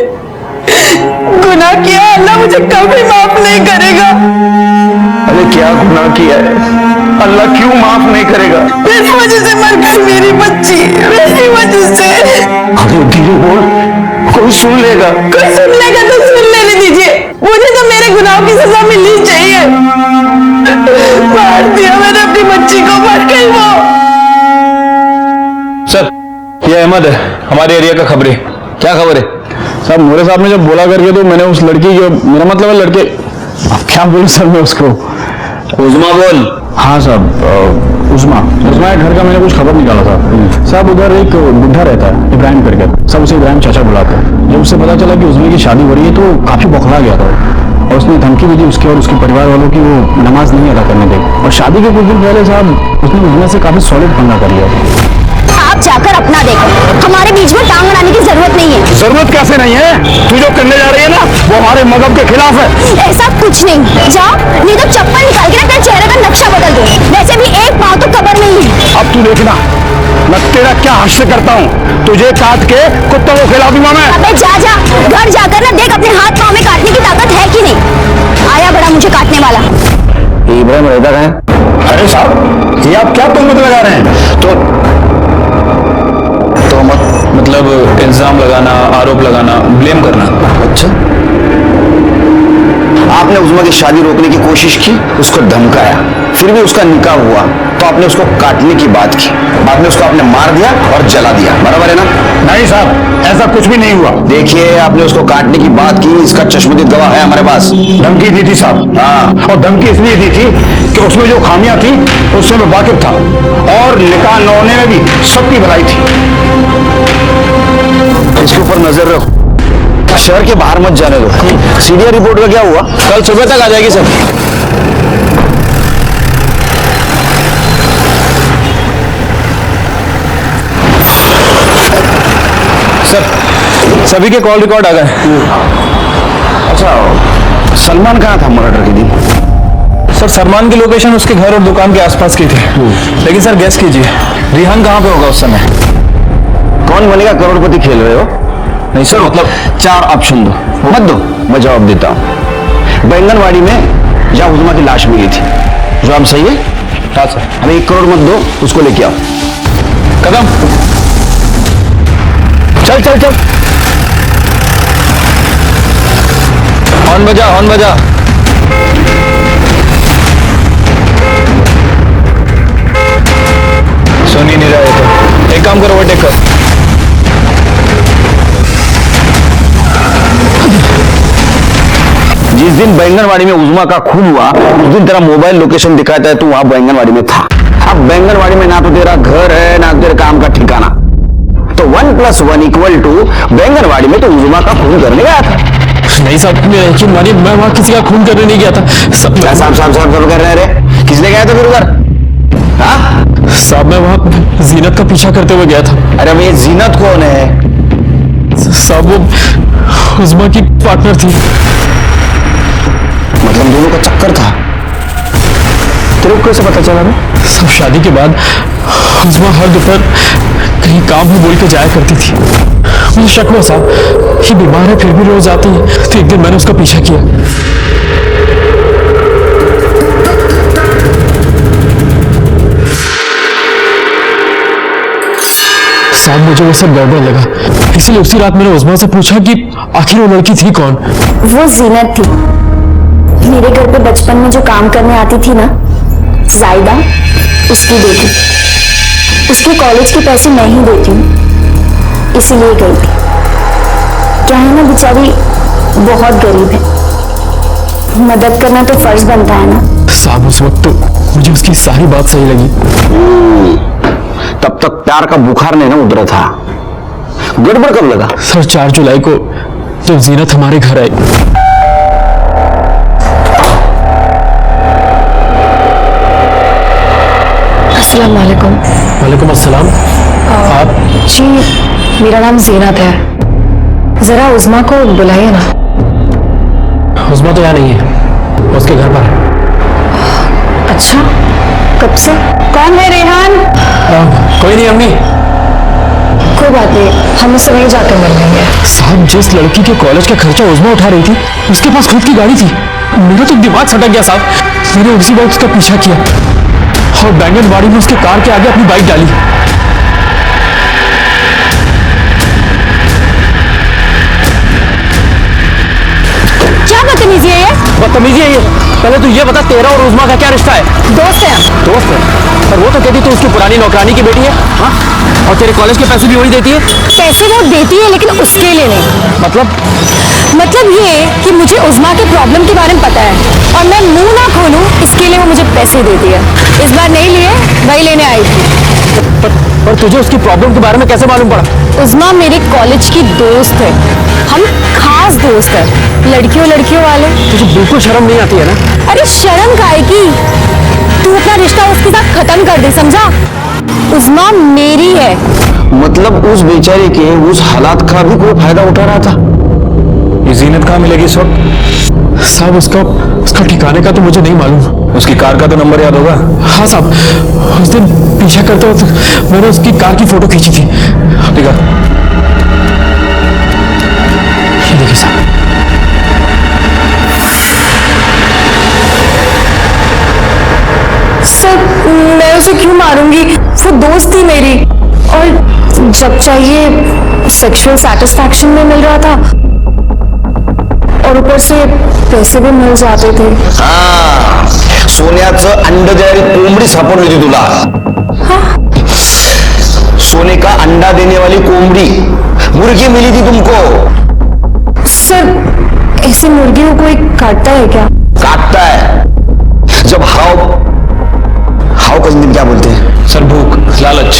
गुनाह किया है, अल्लाह मुझे कभी माफ नहीं करेगा। अरे क्या गुनाह किया है, अल्लाह क्यों माफ नहीं करेगा? इस वजह से मर गई मेरी बच्ची, मेरी वजह से। अरे धीरे बोल, कोई सुन लेगा। कोई सुन लेगा तो सुन लेने दीजिए, मुझे तो मेरे गुनाहों की सजा मिलनी चाहिए। मार दिया मैंने अपनी बच्ची को, मर गई वो। सर, ये अहमद है, हमारे एरिया का खबरी। क्या खबर है? साहब, मोरे साहब ने जब बोला करके तो मैंने उस लड़की जो, मेरा मतलब है लड़के, क्या बोलूं सर मैं उसको? उजमा बोल। हाँ साहब, उजमा के घर का मैंने कुछ खबर निकाला था साहब। उधर एक बुढ़ा रहता है इब्राहिम करके, सब उसे इब्राहिम चाचा बुलाते हैं। जब उससे पता चला कि उजमा की शादी हो रही है तो काफी बौखला गया था, और उसने धमकी भी दी उसके और उसके परिवार वालों की वो नमाज नहीं अदा करने देगी। और शादी के कुछ दिन पहले साहब उसने उजमा से काफी सॉलिड पंगा कर लिया। आप जाकर अपना देखो, हमारे बीच में टांग अड़ाने की जरूरत नहीं है। जरूरत कैसे नहीं है? तू जो करने जा रही है ना, वो हमारे मजहब के खिलाफ है। ऐसा कुछ नहीं, जाओ, नहीं तो चप्पल निकाल के ना तेरे चेहरे का नक्शा बदल दो। वैसे भी एक पाँव तो कब्र में ही है। अब तू देखना, मैं तेरा क्या हश्र करता हूँ, तुझे काट के कुत्तों को खिला दूंगा मैं। अबे जा जा, घर जाकर ना देख अपने हाथ पाँव में काटने की ताकत है कि नहीं। आया बड़ा मुझे काटने वाला। इब्राहिम रहता है? अरे साहब, ये आप क्या तुहमत लगा रहे हैं? तो मतलब इल्जाम लगाना, आरोप लगाना, ब्लेम करना। अच्छा, आपने उजमा की शादी रोकने की कोशिश की, उसको धमकाया, फिर भी उसका निकाह हुआ तो आपने उसको काटने की बात की, बाद में उसको आपने मार दिया और जला दिया, बराबर है ना? नहीं साहब, ऐसा कुछ भी नहीं हुआ। देखिए, आपने उसको काटने की बात की, इसका चश्मदीद गवाह है हमारे पास। धमकी दी थी साहब। हाँ, और धमकी इसलिए दी थी कि उसमें जो खामियां थी उससे मैं वाकिफ था, और निकाह न होने में भी सबकी भलाई थी। इसके ऊपर नजर रखो, शहर के बाहर मत जाने दो। सीडीआर रिपोर्ट का क्या हुआ? कल सुबह तक आ जाएगी सर। सर सभी के कॉल रिकॉर्ड आ गए। अच्छा, सलमान कहाँ था मर्डर के दिन? सर सलमान की लोकेशन उसके घर और दुकान के आसपास की थी, लेकिन सर गेस कीजिए रिहान कहाँ पे होगा उस समय? कौन बनेगा करोड़पति खेल रहे हो? नहीं सर, मतलब 4 ऑप्शन दो। मत दो, मैं जवाब देता हूँ। बैंगनवाड़ी में जहाँ उजमा की लाश मिली थी, जवाब सही है? हाँ सर। अरे 1 करोड़ मत दो, उसको लेके आओ। कदम चल चल चल, हॉर्न बजा हॉर्न बजा। सुन ही नहीं रहा है तो एक काम करो, ओवरटेक कर। जिस दिन बैंगनवाड़ी में उजमा का खून हुआ, उस दिन तेरा मोबाइल लोकेशन दिखाता है तू वहां बैंगनवाड़ी में था। अब बैंगनवाड़ी में ना तो तेरा घर है ना तेरे काम का ठिकाना, तो 1 + 1 = बैंगनवाड़ी में तो उजमा का खून करने गया था। नहीं साहब, यकीन मानिए मैं वहां किसी का खून करने नहीं गया था। साहब कर रहे रे, किसने गया था फिर उधर? हाँ साहब मैं वहां जीनत का पीछा करते हुए गया था। अरे भाई, जीनत कौन है? साहब वो उजमा की पार्टनर थी। मतलब दोनों का चक्कर था? तेरे को कैसे पता चला? सब शादी के बाद उजमा हर दोपहर कहीं काम हो बोल के जाया करती थी। मुझे शक हुआ साहब ये बीमार है फिर भी रोज आती है, तो एक दिन मैंने उसका पीछा किया। साहब मुझे वो सब गड़बड़ लगा, इसलिए उसी रात मैंने उजमा से पूछा कि आखिर वो लड़की थी कौन। वो जीनत थी, मेरे घर पे बचपन में जो काम करने आती थी ना, जायदा, उसकी बेटी। उसके कॉलेज के पैसे मैं ही देती हूँ, इसीलिए गई थी। क्या है ना, बेचारी बहुत गरीब है, मदद करना तो फर्ज बनता है ना। साहब उस वक्त तो मुझे उसकी सारी बात सही लगी। तब तक प्यार का बुखार नहीं ना उतरा था। गड़बड़ कब लगा? सर 4 जुलाई को जब जीनत हमारे घर आई। अस्सलाम वालेकुम। वालेकुम अस्सलाम। आप? जी मेरा नाम जीनत है, जरा उजमा को बुलाइए ना। उजमा तो यहाँ नहीं है, उसके घर पर है। अच्छा, कब से? कौन है रेहान? कोई नहीं अम्मी। कोई बात नहीं, हम उससे वहीं जाकर मिल लेंगे। साहब जिस लड़की के कॉलेज का खर्चा उजमा उठा रही थी, उसके पास खुद की गाड़ी थी। मेरा तो दिमाग सटक गया साहब। मैंने उसी वक्त उसका पीछा किया और बैंगनवाड़ी में उसके कार के आगे अपनी बाइक डाली। क्या बदतमीजी है ये? बदतमीजी है ये? पहले तो ये बता तेरा और उजमा का क्या रिश्ता है? दोस्त है। दोस्त है? पर वो तो कहती तू उसकी पुरानी नौकरानी की बेटी है। हाँ? और तेरे कॉलेज के पैसे भी वही देती है? पैसे वो देती है लेकिन उसके लिए नहीं। मतलब ये कि मुझे उजमा के प्रॉब्लम के बारे में पता है और मैं मुंह ना खोलूं इसके लिए वो मुझे पैसे देती है। इस बार नहीं लिए, वही लेने आई थी। पर तुझे उसकी प्रॉब्लम के बारे में कैसे मालूम पड़ा? उजमा मेरे कॉलेज की दोस्त है, हम खास दोस्त है, लड़कियों वाले। तुझे बिल्कुल शर्म नहीं आती है ना? अरे शर्म काहे की? तू अपना रिश्ता उसके साथ खत्म कर दे, समझा? उजमा मेरी है। मतलब उस बेचारे के उस हालात का भी कोई फायदा उठा रहा था? ये जीनत कहाँ मिलेगी इस वक्त? साहब उसका ठिकाने का तो मुझे नहीं मालूम। उसकी कार का तो नंबर याद होगा? हाँ साहब, उस दिन पीछा करते वक्त मैंने उसकी कार की फोटो खींची थी। ठीक है, ये देखिए साहब। सर मैं उसे क्यों मारूंगी? वो दोस्त थी मेरी, और जब चाहिए सेक्सुअल सेटिस्फैक्शन में मिल रहा था और ऊपर से पैसे भी मिल जाते थे। हाँ, सोन्याचं अंड देणारी कोंबडी सापडली होती तुला। सोने का अंडा देने वाली कोंबडी, मुर्गी मिली थी तुमको। सर ऐसे मुर्गियों को कोई काटता है क्या? काटता है जब हाव का हिंदी क्या बोलते हैं? सर भूख, लालच।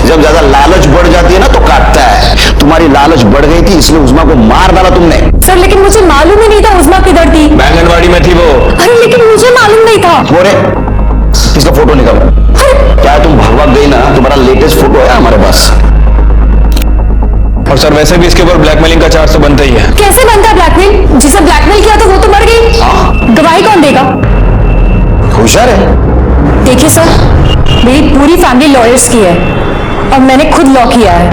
जब ज्यादा लालच बढ़ जाती है ना तो काटता है। तुम्हारी लालच बढ़ गई थी, इसलिए उस्मा को मार डाला तुमने। सर लेकिन मुझे मालूम ही नहीं था उस्मा किधर थी। बैंगनवाड़ी में थी वो। अरे लेकिन मुझे मालूम नहीं था। मोरे, इसका फोटो निकालो। क्या तुम भाग गई ना? तुम्हारा लेटेस्ट फोटो है हमारे पास। और सर वैसे भी इसके ऊपर ब्लैकमेलिंग का चार्ज तो बनता ही है। कैसे बनता है ब्लैकमेल? जिसे ब्लैकमेल किया तो वो तो मर गई, गवाही कौन देगा? होशियार है। देखिए सर, मेरी पूरी फैमिली लॉयर्स की है और मैंने खुद लॉ किया है।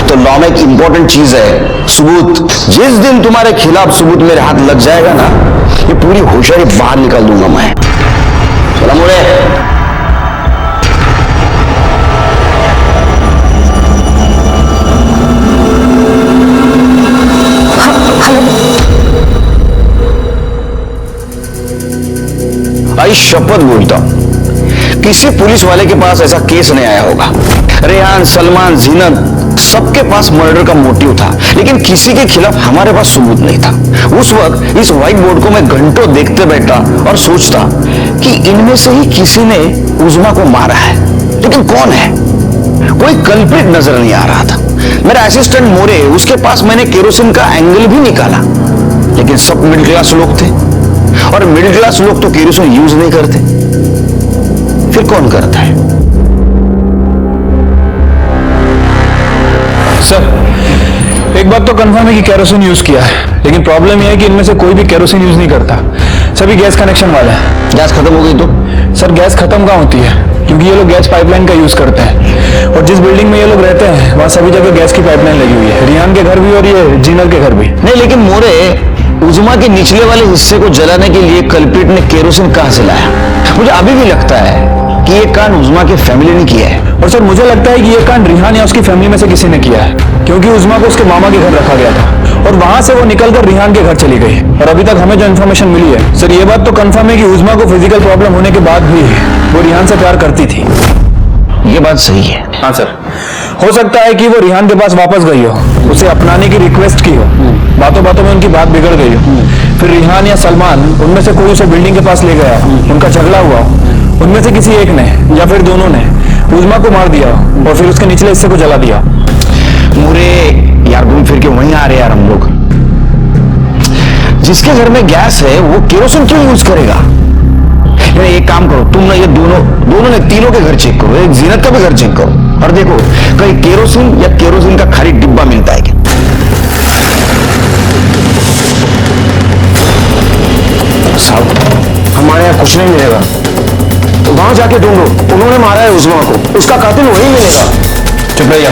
तो लॉ में एक इंपॉर्टेंट चीज है, सबूत। जिस दिन तुम्हारे खिलाफ सबूत मेरे हाथ लग जाएगा ना, ये पूरी होशियारी बाहर निकाल दूंगा मैं। चला मोरे। आई शपथ बोलता हूं, किसी पुलिस वाले के पास ऐसा केस नहीं आया होगा। रेहान, सलमान, जीनत, सबके पास मर्डर का मोटिव था, लेकिन किसी के खिलाफ हमारे पास सबूत नहीं था। उस वक्त इस व्हाइट बोर्ड को मैं घंटों देखते बैठा और सोचता कि इनमें से ही किसी ने उस्मा को मारा है, लेकिन कौन है? कोई कल्प्रिट नजर नहीं आ रहा था। मेरा असिस्टेंट मोरे, उसके पास मैंने केरोसिन का एंगल भी निकाला, लेकिन सब मिडिल क्लास लोग थे, और मिडिल क्लास लोग तो केरोसिन यूज नहीं करते। फिर कौन करता है? सर एक बात तो कंफर्म है कि केरोसिन यूज किया है, लेकिन प्रॉब्लम यह है कि इनमें से कोई भी केरोसिन यूज नहीं करता, सभी गैस कनेक्शन वाले हैं। गैस खत्म हो गई तो? सर गैस खत्म कहाँ होती है, क्योंकि ये लोग गैस पाइपलाइन का यूज करते हैं, और जिस बिल्डिंग में ये लोग रहते हैं वहां सभी जगह गैस की पाइपलाइन लगी हुई है, रियान के घर भी और ये जीनत के घर भी। नहीं, लेकिन मोरे, उस्मा के निचले वाले हिस्से को जलाने के लिए कल्प्रिट ने केरोसिन कहां से लाया? मुझे अभी भी लगता है कि ये कांड उस्मा की फैमिली ने किया है। और सर मुझे लगता है कि ये कांड रिहान या उसकी फैमिली में से किसी ने किया है, क्योंकि उस्मा को उसके मामा के घर रखा गया था और वहां से वो निकलकर रिहान के घर चली गई। और अभी तक हमें जो इन्फॉर्मेशन मिली है सर, ये बात तो कंफर्म है कि उस्मा को फिजिकल प्रॉब्लम होने के बाद भी वो रिहान से प्यार करती थी। ये बात सही है। हाँ सर, हो सकता है कि वो रिहान के पास वापस गई हो, उसे अपनाने की रिक्वेस्ट की हो, बातों बातों में उनकी बात बिगड़ गई हो, फिर रिहान या सलमान उनमें से कोई उसे बिल्डिंग के पास ले गया, उनका झगड़ा हुआ, उनमें से किसी एक ने या फिर दोनों ने उस्मा को मार दिया और फिर उसके निचले हिस्से को जला दिया। मोरे यार, घूम फिर के वहीं आ रहे यार हम लोग। जिसके घर में गैस है वो केरोसिन क्यों यूज करेगा? एक काम करो, तुम ना ये दोनों ने तीनों के घर चेक करो, एक जीनत का भी घर चेक करो और देखो कहीं केरोसिन या केरोसिन का खाली डिब्बा मिलता है क्या? साहब, हमारे यहाँ कुछ नहीं मिलेगा, तो वहां जाके ढूंढो, उन्होंने मारा है उस्मा को, उसका कातिल वही मिलेगा। चुप रहिए,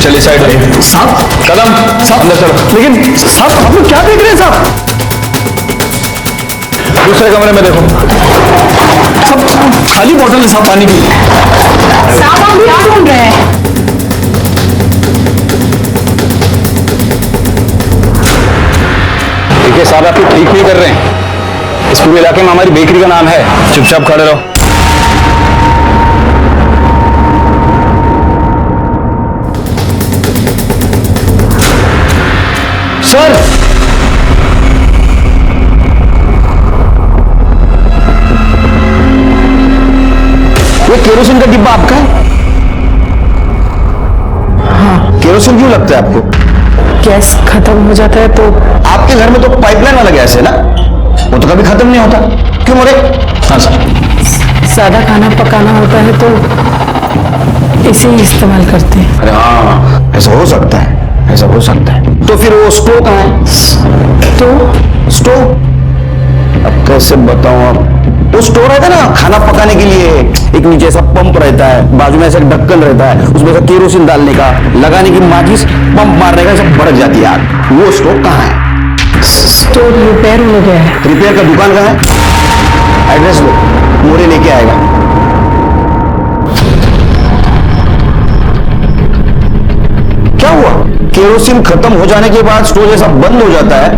चलिए साइड आइए। साहब, कदम साहब अंदर चलो। लेकिन साहब आप लोग क्या देख रहे हैं साहब? दूसरे कमरे में देखो। सब खाली बोतल है साहब पानी की। साहब आप क्या ढूंढ रहे हैं? देखिए साहब, आप ये ठीक नहीं कर रहे हैं। इस पूरे इलाके में हमारी बेकरी का नाम है। चुपचाप खड़े रहो। सर, ये केरोसिन का डिब्बा आपका है? हाँ। केरोसिन क्यों लगता है आपको? गैस खत्म हो जाता है तो। आपके घर में तो पाइपलाइन वाला गैस है ना, वो तो कभी खत्म नहीं होता, क्यों मोरे? हाँ सर। ज्यादा खाना पकाना होता है तो इसे ही इस्तेमाल करते हैं। अरे हाँ, ऐसा हो सकता है, ऐसा हो सकता है। तो फिर वो स्टोव कहाँ है? स्टोव? अब कैसे बताऊं आप? वो स्टोव रहता है ना खाना पकाने के लिए, एक नीचे ऐसा पंप रहता है, बाजू में ऐसा ढक्कन रहता है, उसमें से केरोसिन डालने का, लगाने की माचिस, पंप मारने का, सब भड़क जाती है आग। वो स्टोव कहाँ है? स्टोव रिपेयर हो गया है। रिपेयर का दुकान कहाँ है? एड्रेस लो, मोरे लेके आएगा। क्या हुआ? केरोसिन खत्म हो जाने के बाद स्टोव जैसा बंद हो जाता है,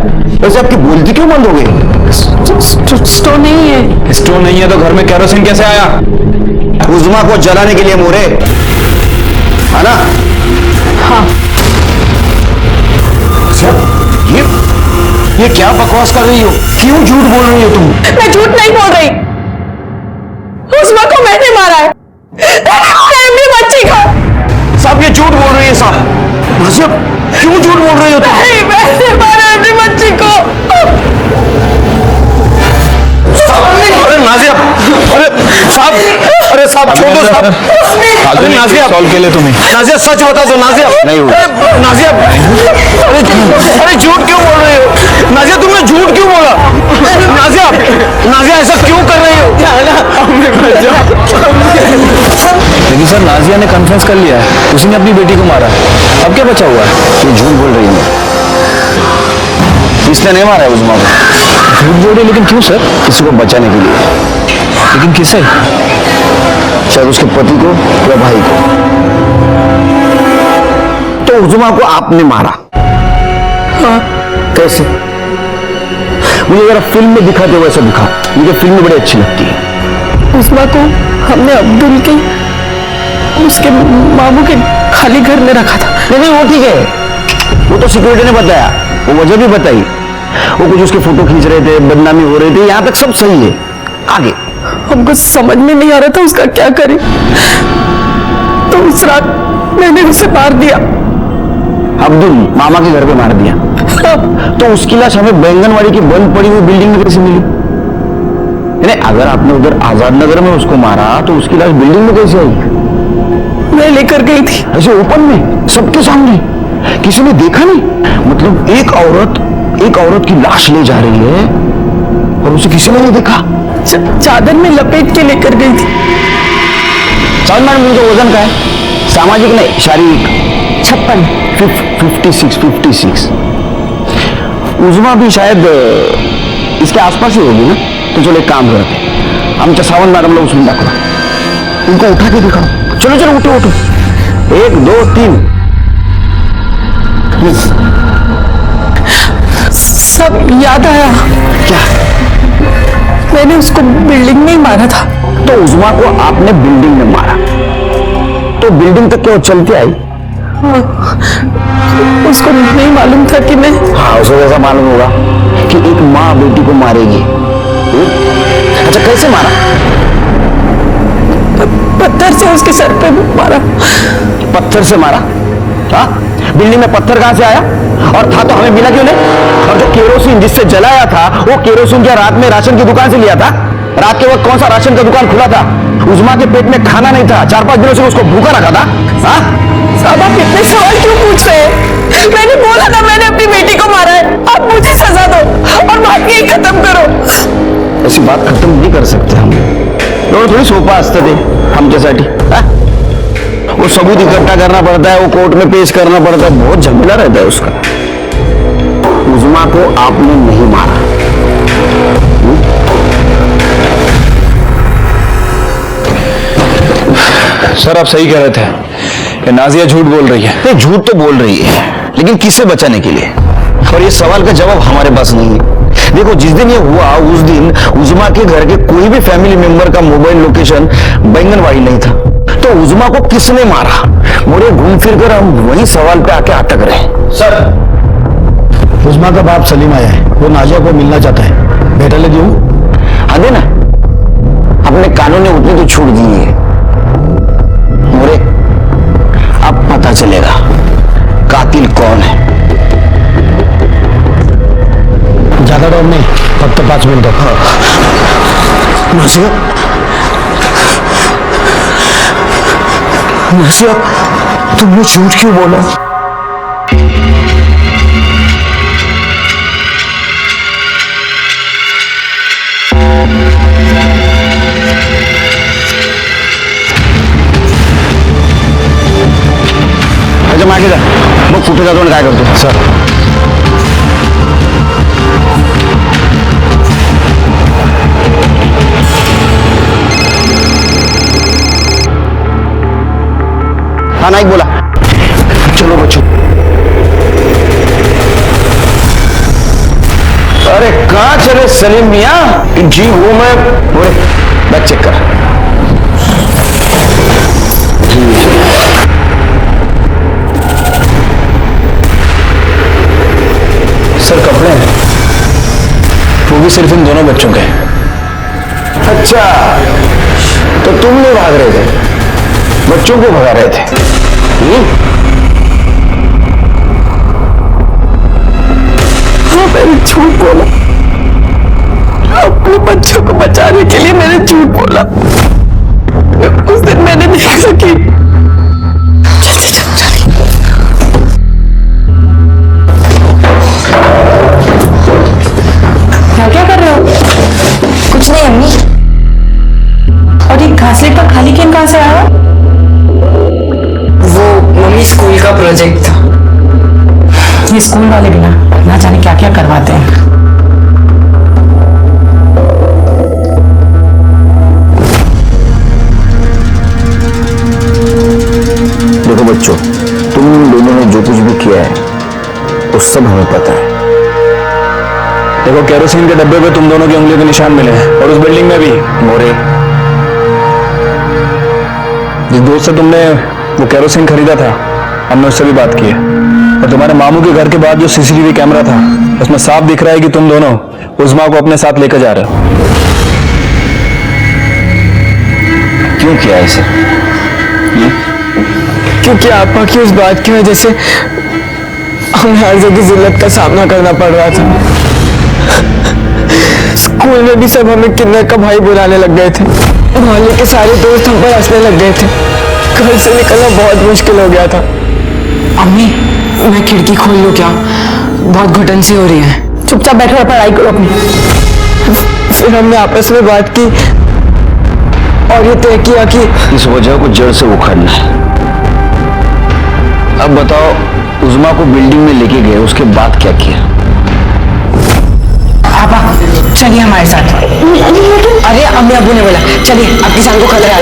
वैसे आपकी बोलती क्यों बंद हो गई? स्टोव नहीं है। स्टोव नहीं है तो घर में केरोसिन कैसे आया? उस्मा को जलाने के लिए मोरे, है ना? हाँ। ये क्या बकवास कर रही हो? क्यों झूठ बोल रही हो तुम? मैं झूठ नहीं बोल रही, उस्मा को मैंने मारा है, अपनी बच्ची को। साहब ये झूठ बोल रही है साहब। नाजिया क्यों झूठ बोल रही हो तुम? नहीं, मैंने मारा अपनी बच्ची को। अरे नाजिया, अरे साहब छोड़ो साहब। अरे नाजिया सॉल्व के लिए तुम्हें नाजिया सच बता दो नाजिया। नहीं हुआ नाजिया। अरे झूठ क्यों बोल रहे हो नाजिया? तुमने झूठ क्यों बोला? नाजिया नाजिया ऐसा क्यों कर रही हो? लेकिन सर नाजिया ने कन्फेस कर लिया है, उसी ने अपनी बेटी को मारा। अब क्या बचा हुआ है? ये झूठ बोल रही है। इसने नहीं मारा है उस्मा को। झूठ बोल रही, लेकिन क्यों सर? किसी को बचाने के लिए। लेकिन किसे? शायद उसके पति को या भाई को। तो उस्मा को आपने मारा? हाँ। कैसे? मुझे जरा फिल्म में दिखाते वैसा दिखा। मुझे फिल्म बड़ी अच्छी लगती है। उस्मा को हमने अब्दुल के उसके मामू के खाली घर में रखा था। नहीं वो ठीक है, वो तो सिक्योरिटी ने बताया, वो वजह भी बताई। वो कुछ उसके फोटो खींच रहे थे, बदनामी हो रही थी, यहां तक सब सही है। आगे हमको समझ में नहीं आ रहा था उसका क्या करें, तो उस रात मैंने उसे मार दिया। अब्दुल मामा के घर पे मार दिया? तो उसकी लाश हमें बैंगनवाड़ी की बंद पड़ी हुई बिल्डिंग में कैसे मिली? नहीं, अगर आपने उधर आजाद नगर में उसको मारा तो उसकी लाश बिल्डिंग में कैसे आई? मैं लेकर गई थी। ऐसे ओपन में सबके सामने? किसी ने देखा नहीं? मतलब एक औरत की लाश ले जा रही है और उसे किसी ने नहीं देखा? चादर में लपेट के लेकर गई थी। सलमान मुझे वजन का है, सामाजिक नहीं शारीरिक? 56। उस्मा भी शायद इसके आसपास ही होगी ना? तो चलो एक काम करते हैं, आमच्या सावंत मॅडमला उचलून दाखवा, उनको उठा के दिखाओ। चलो चलो उठो उठो, 1 2 3। सब याद आया। क्या? मैंने उसको बिल्डिंग में ही मारा था। तो उस्मा को आपने बिल्डिंग में मारा, तो बिल्डिंग तक क्यों चलती आई? हाँ, उसको नहीं मालूम था कि मैं। हाँ उसे ऐसा मालूम होगा कि एक माँ बेटी को मारेगी। अच्छा कैसे मारा? पत्थर से उसके सर पे मारा। पत्थर से मारा? हाँ बिल्डिंग में पत्थर कहां से आया? और था तो हमें मिला क्यों नहीं? और जो केरोसिन जिससे जलाया था वो केरोसिन क्या रात में राशन की दुकान से लिया था? रात के वक्त कौन सा राशन का दुकान खुला था? उस्मा के पेट में खाना नहीं था, 4-5 दिनों से उसको भूखा रखा था। हाँ साहब आप इतने सवाल क्यों पूछ रहे हैं? मैंने बोला था मैंने अपनी बेटी को मारा है। आप मुझे सजा दो और बात यही खत्म करो। ऐसी बात खत्म नहीं कर सकते हम लोग, थोड़ी सोपा असतं ते आमच्यासाठी। वो सबूत इकट्ठा करना पड़ता है, वो कोर्ट में पेश करना पड़ता है, बहुत झमेला रहता है उसका। उस्मा को आपने नहीं मारा। सर आप सही कह रहे थे कि नाजिया झूठ बोल रही है। नहीं झूठ तो बोल रही है, लेकिन किससे बचाने के लिए? और ये सवाल का जवाब हमारे पास नहीं है। देखो जिस दिन ये हुआ उस दिन उस्मा के घर के कोई भी फैमिली मेंबर का मोबाइल लोकेशन बैंगनवाड़ी नहीं था। तो उस्मा को किसने मारा? मोरे घूम फिर कर हम वही सवाल पे आके अटक रहे हैं। सर उस्मा का बाप सलीम आया है, वो नाजिया को मिलना चाहता है, बेटा ले दूं? हाँ दे ना, अपने कानून ने उतनी तो छूट दी है। मोरे अब पता चलेगा कातिल कौन है। ज्यादा टाइम नहीं, फक्त 5 मिनिटं। नाजिया, नाजिया तुमने झूठ क्यों बोला? अच्छा मागे जा, मग कुठे जातो आणि काय करतो? सर हाँ नाइक बोला। चलो बच्चों। अरे कहाँ चले सलीम मियाँ? जी वो मैं बैग चेक कर। सर कपड़े हैं, वो भी सिर्फ इन दोनों बच्चों के। अच्छा तो तुम नहीं भाग रहे थे, बच्चों को भगा रहे थे? हाँ, मैंने झूठ बोला। अपने बच्चों को बचाने के लिए मैंने झूठ बोला। उस दिन मैंने नहीं सकी। क्या कर रहे हो? कुछ नहीं अम्मी। और ये घासलेट का खाली कैन कहाँ से आया? वो मम्मी स्कूल का प्रोजेक्ट था। ये स्कूल वाले भी ना जाने क्या क्या करवाते हैं। देखो बच्चों, तुम दोनों ने जो कुछ भी किया है वो सब हमें पता है। देखो, केरोसिन के डब्बे पे तुम दोनों की उंगलियों के निशान मिले हैं और उस बिल्डिंग में भी। मोरे, जिस दोस्त से तुमने वो केरोसिन खरीदा था, हमने उससे भी बात की है। और तुम्हारे मामू के घर के बाद जो सीसीटीवी कैमरा था, उसमें साफ दिख रहा है कि तुम दोनों उस्मा को अपने साथ लेकर जा रहे हो। क्यों किया ऐसे? क्योंकि आपा की उस बात की वजह से हमें हर जगह जिल्लत का सामना करना पड़ रहा था। स्कूल में भी सब हमें किन्नर का भाई बुलाने लग गए थे। मोहल्ले के सारे दोस्त हम पर हंसने लग गए थे। घर से निकलना बहुत मुश्किल हो गया था। अम्मी, मैं खिड़की खोल लूं क्या? बहुत घुटन सी हो रही है। चुपचाप बैठो और पढ़ाई करो अपनी। फिर हमने आपस में बात की और ये तय किया कि इस वजह को जड़ से उखाड़ना है। अब बताओ, उस्मा को बिल्डिंग में लेके गए, उसके बाद क्या किया? आपा, चलिए हमारे साथ। अरे अम्मी अब्बू ने बोला चलिए, आपकी जान को खतरा है।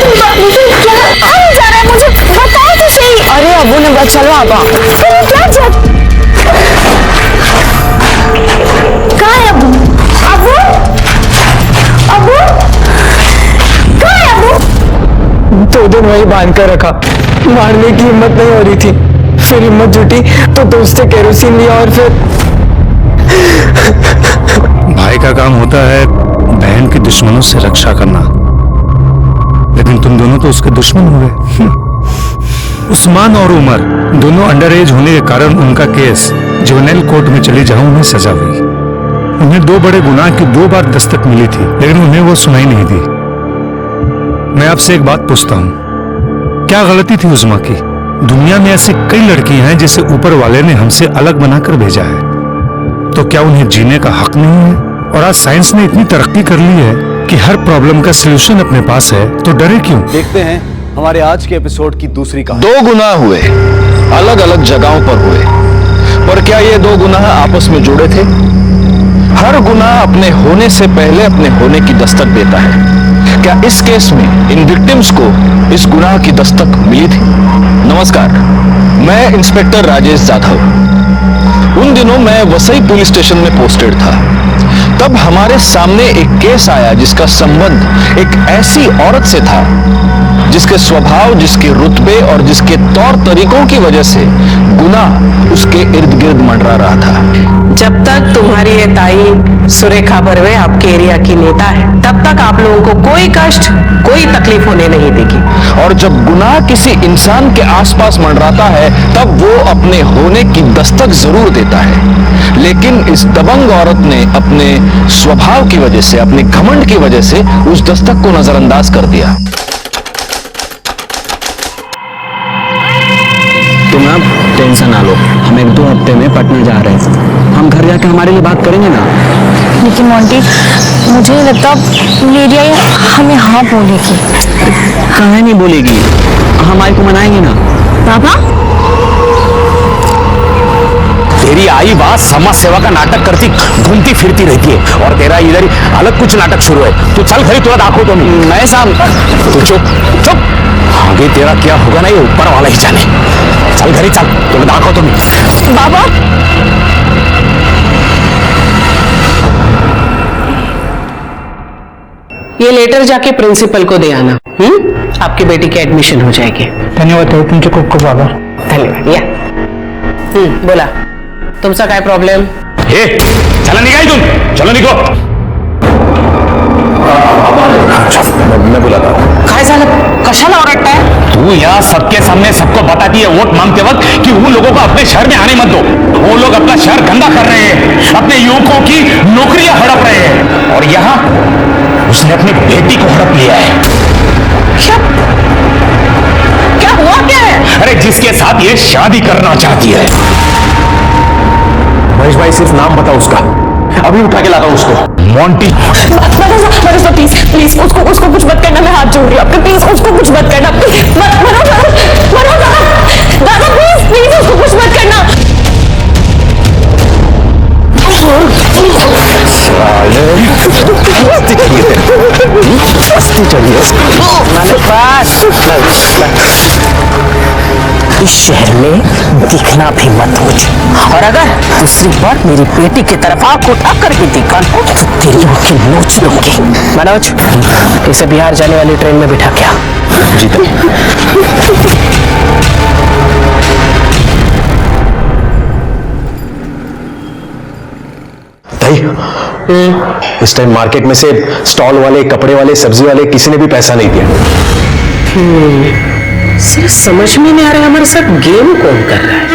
मुझे बताओ तो सही। अरे अब्बू ने बोला चलो आपा। कहाँ है अब्बू? अब्बू? अब्बू? कहाँ है अब्बू? 2 दिन वही बांध कर रखा। मारने की हिम्मत नहीं हो रही थी। फिर हिम्मत जुटी तो दोस्त से केरोसिन लिया और फिर भाई का काम होता है बहन के दुश्मनों से रक्षा करना, लेकिन तुम दोनों तो उसके दुश्मन हुए। उस्मान और उमर दोनों अंडर एज होने के कारण उनका केस जुवेनाइल कोर्ट में चली जहां उन्हें सजा हुई। उन्हें 2 बड़े गुनाह की 2 बार दस्तक मिली थी, लेकिन उन्हें वो सुनाई नहीं दी। मैं आपसे एक बात पूछता हूं, क्या गलती थी उस्मा की? दुनिया में ऐसी कई लड़कियां हैं जिसे ऊपर वाले ने हमसे अलग बनाकर भेजा है, तो क्या उन्हें जीने का हक नहीं है? और आज साइंस ने इतनी तरक्की कर ली है कि हर प्रॉब्लम का सलूशन अपने पास है, तो डरे क्यों? देखते हैं हमारे आज के एपिसोड की दूसरी कहानी। 2 गुनाह हुए, अलग अलग जगहों पर हुए, पर क्या ये 2 गुनाह आपस में जुड़े थे? हर गुनाह अपने होने से पहले अपने होने की दस्तक देता है। क्या इस केस में इन विक्टिम्स को इस गुनाह की दस्तक मिली थी? नमस्कार, मैं इंस्पेक्टर राजेश जाधव। उन दिनों मैं वसई पुलिस स्टेशन में पोस्टेड था। तब हमारे सामने एक केस आया जिसका संबंध एक ऐसी औरत से था जिसके स्वभाव, जिसके रुतबे और जिसके तौर तरीकों की वजह से गुनाह उसके इर्द गिर्द मंडरा रहा था। जब तक तुम्हारी ये ताई सुरेखा बर्वे आपके एरिया की नेता है, तब तक आप लोगों को कोई कष्ट, कोई तकलीफ होने नहीं देगी। और जब गुनाह किसी इंसान के आसपास मंडराता है, तब वो अपने होने की दस्तक जरूर देता है। लेकिन इस दबंग औरत ने अपने स्वभाव की वजह से, अपने घमंड की वजह से उस दस्तक को नजरअंदाज कर दिया। तुम आप टेंशन ना लो, हम 1-2 हफ्ते में पटना जा रहे हैं। हम घर जाके हमारे लिए बात करेंगे ना। लेकिन मोंटी, मुझे नहीं लगता लीडिया हमें हाँ बोलेगी। कहाँ नहीं बोलेगी, हमारे को मनाएंगे ना। पापा, तेरी आई बात समाज सेवा का नाटक करती घूमती फिरती रहती है, और तेरा इधर ही अलग कुछ नाटक शुरू है। तू चल खरी, तुरंत आंखों तो नहीं। मैं साहब, तू चुप चुप। आगे तेरा क्या होगा ना, ये ऊपर वाला ही जाने। चल घरी चल, तुरंत आंखों तो नहीं। बाबा, ये लेटर जाके प्रिंसिपल को दे आना। आपकी बेटी की एडमिशन हो जाएगी। धन्यवाद तुमचे खूप खूप आभार। धन्यवाद। या बोला, तुमचा काय प्रॉब्लेम? चला निघाय तुम, चलो निघो। मैं बुलाता हूँ। काय झालं? कशाला ओरडताय? तू यहाँ सबके सामने सबको बताती है वोट मांगते वक्त कि उन लोगों को अपने शहर में आने मत दो, वो लोग अपना शहर गंदा कर रहे हैं, अपने युवकों की नौकरियां हड़प रहे हैं, और यहाँ उसने अपनी बेटी को हड़प लिया है। क्या हुआ क्या है? अरे जिसके साथ ये शादी करना चाहती है। महेश भाई सिर्फ नाम बताओ उसका, अभी उठा के लाता हूं उसको। मोंटी। प्लीज प्लीज उसको कुछ मत करना, मैं हाथ जोड़ रही हूँ आपके, प्लीज उसको कुछ मत करना, दादा प्लीज प्लीज उसको कुछ मत करना। इस शहर में दिखना भी मत मुझे, और अगर दूसरी बार मेरी बेटी की तरफ आंख उठा कर भी दिखा तो तेरी की नोच लूंगी। मनोज, इसे बिहार जाने वाली ट्रेन में बिठा क्या? जी इस टाइम मार्केट में से स्टॉल वाले, कपड़े वाले, सब्जी वाले किसी ने भी पैसा नहीं दिया। सिर्फ समझ में नहीं आ रहा हमारे साथ गेम कौन कर रहा है।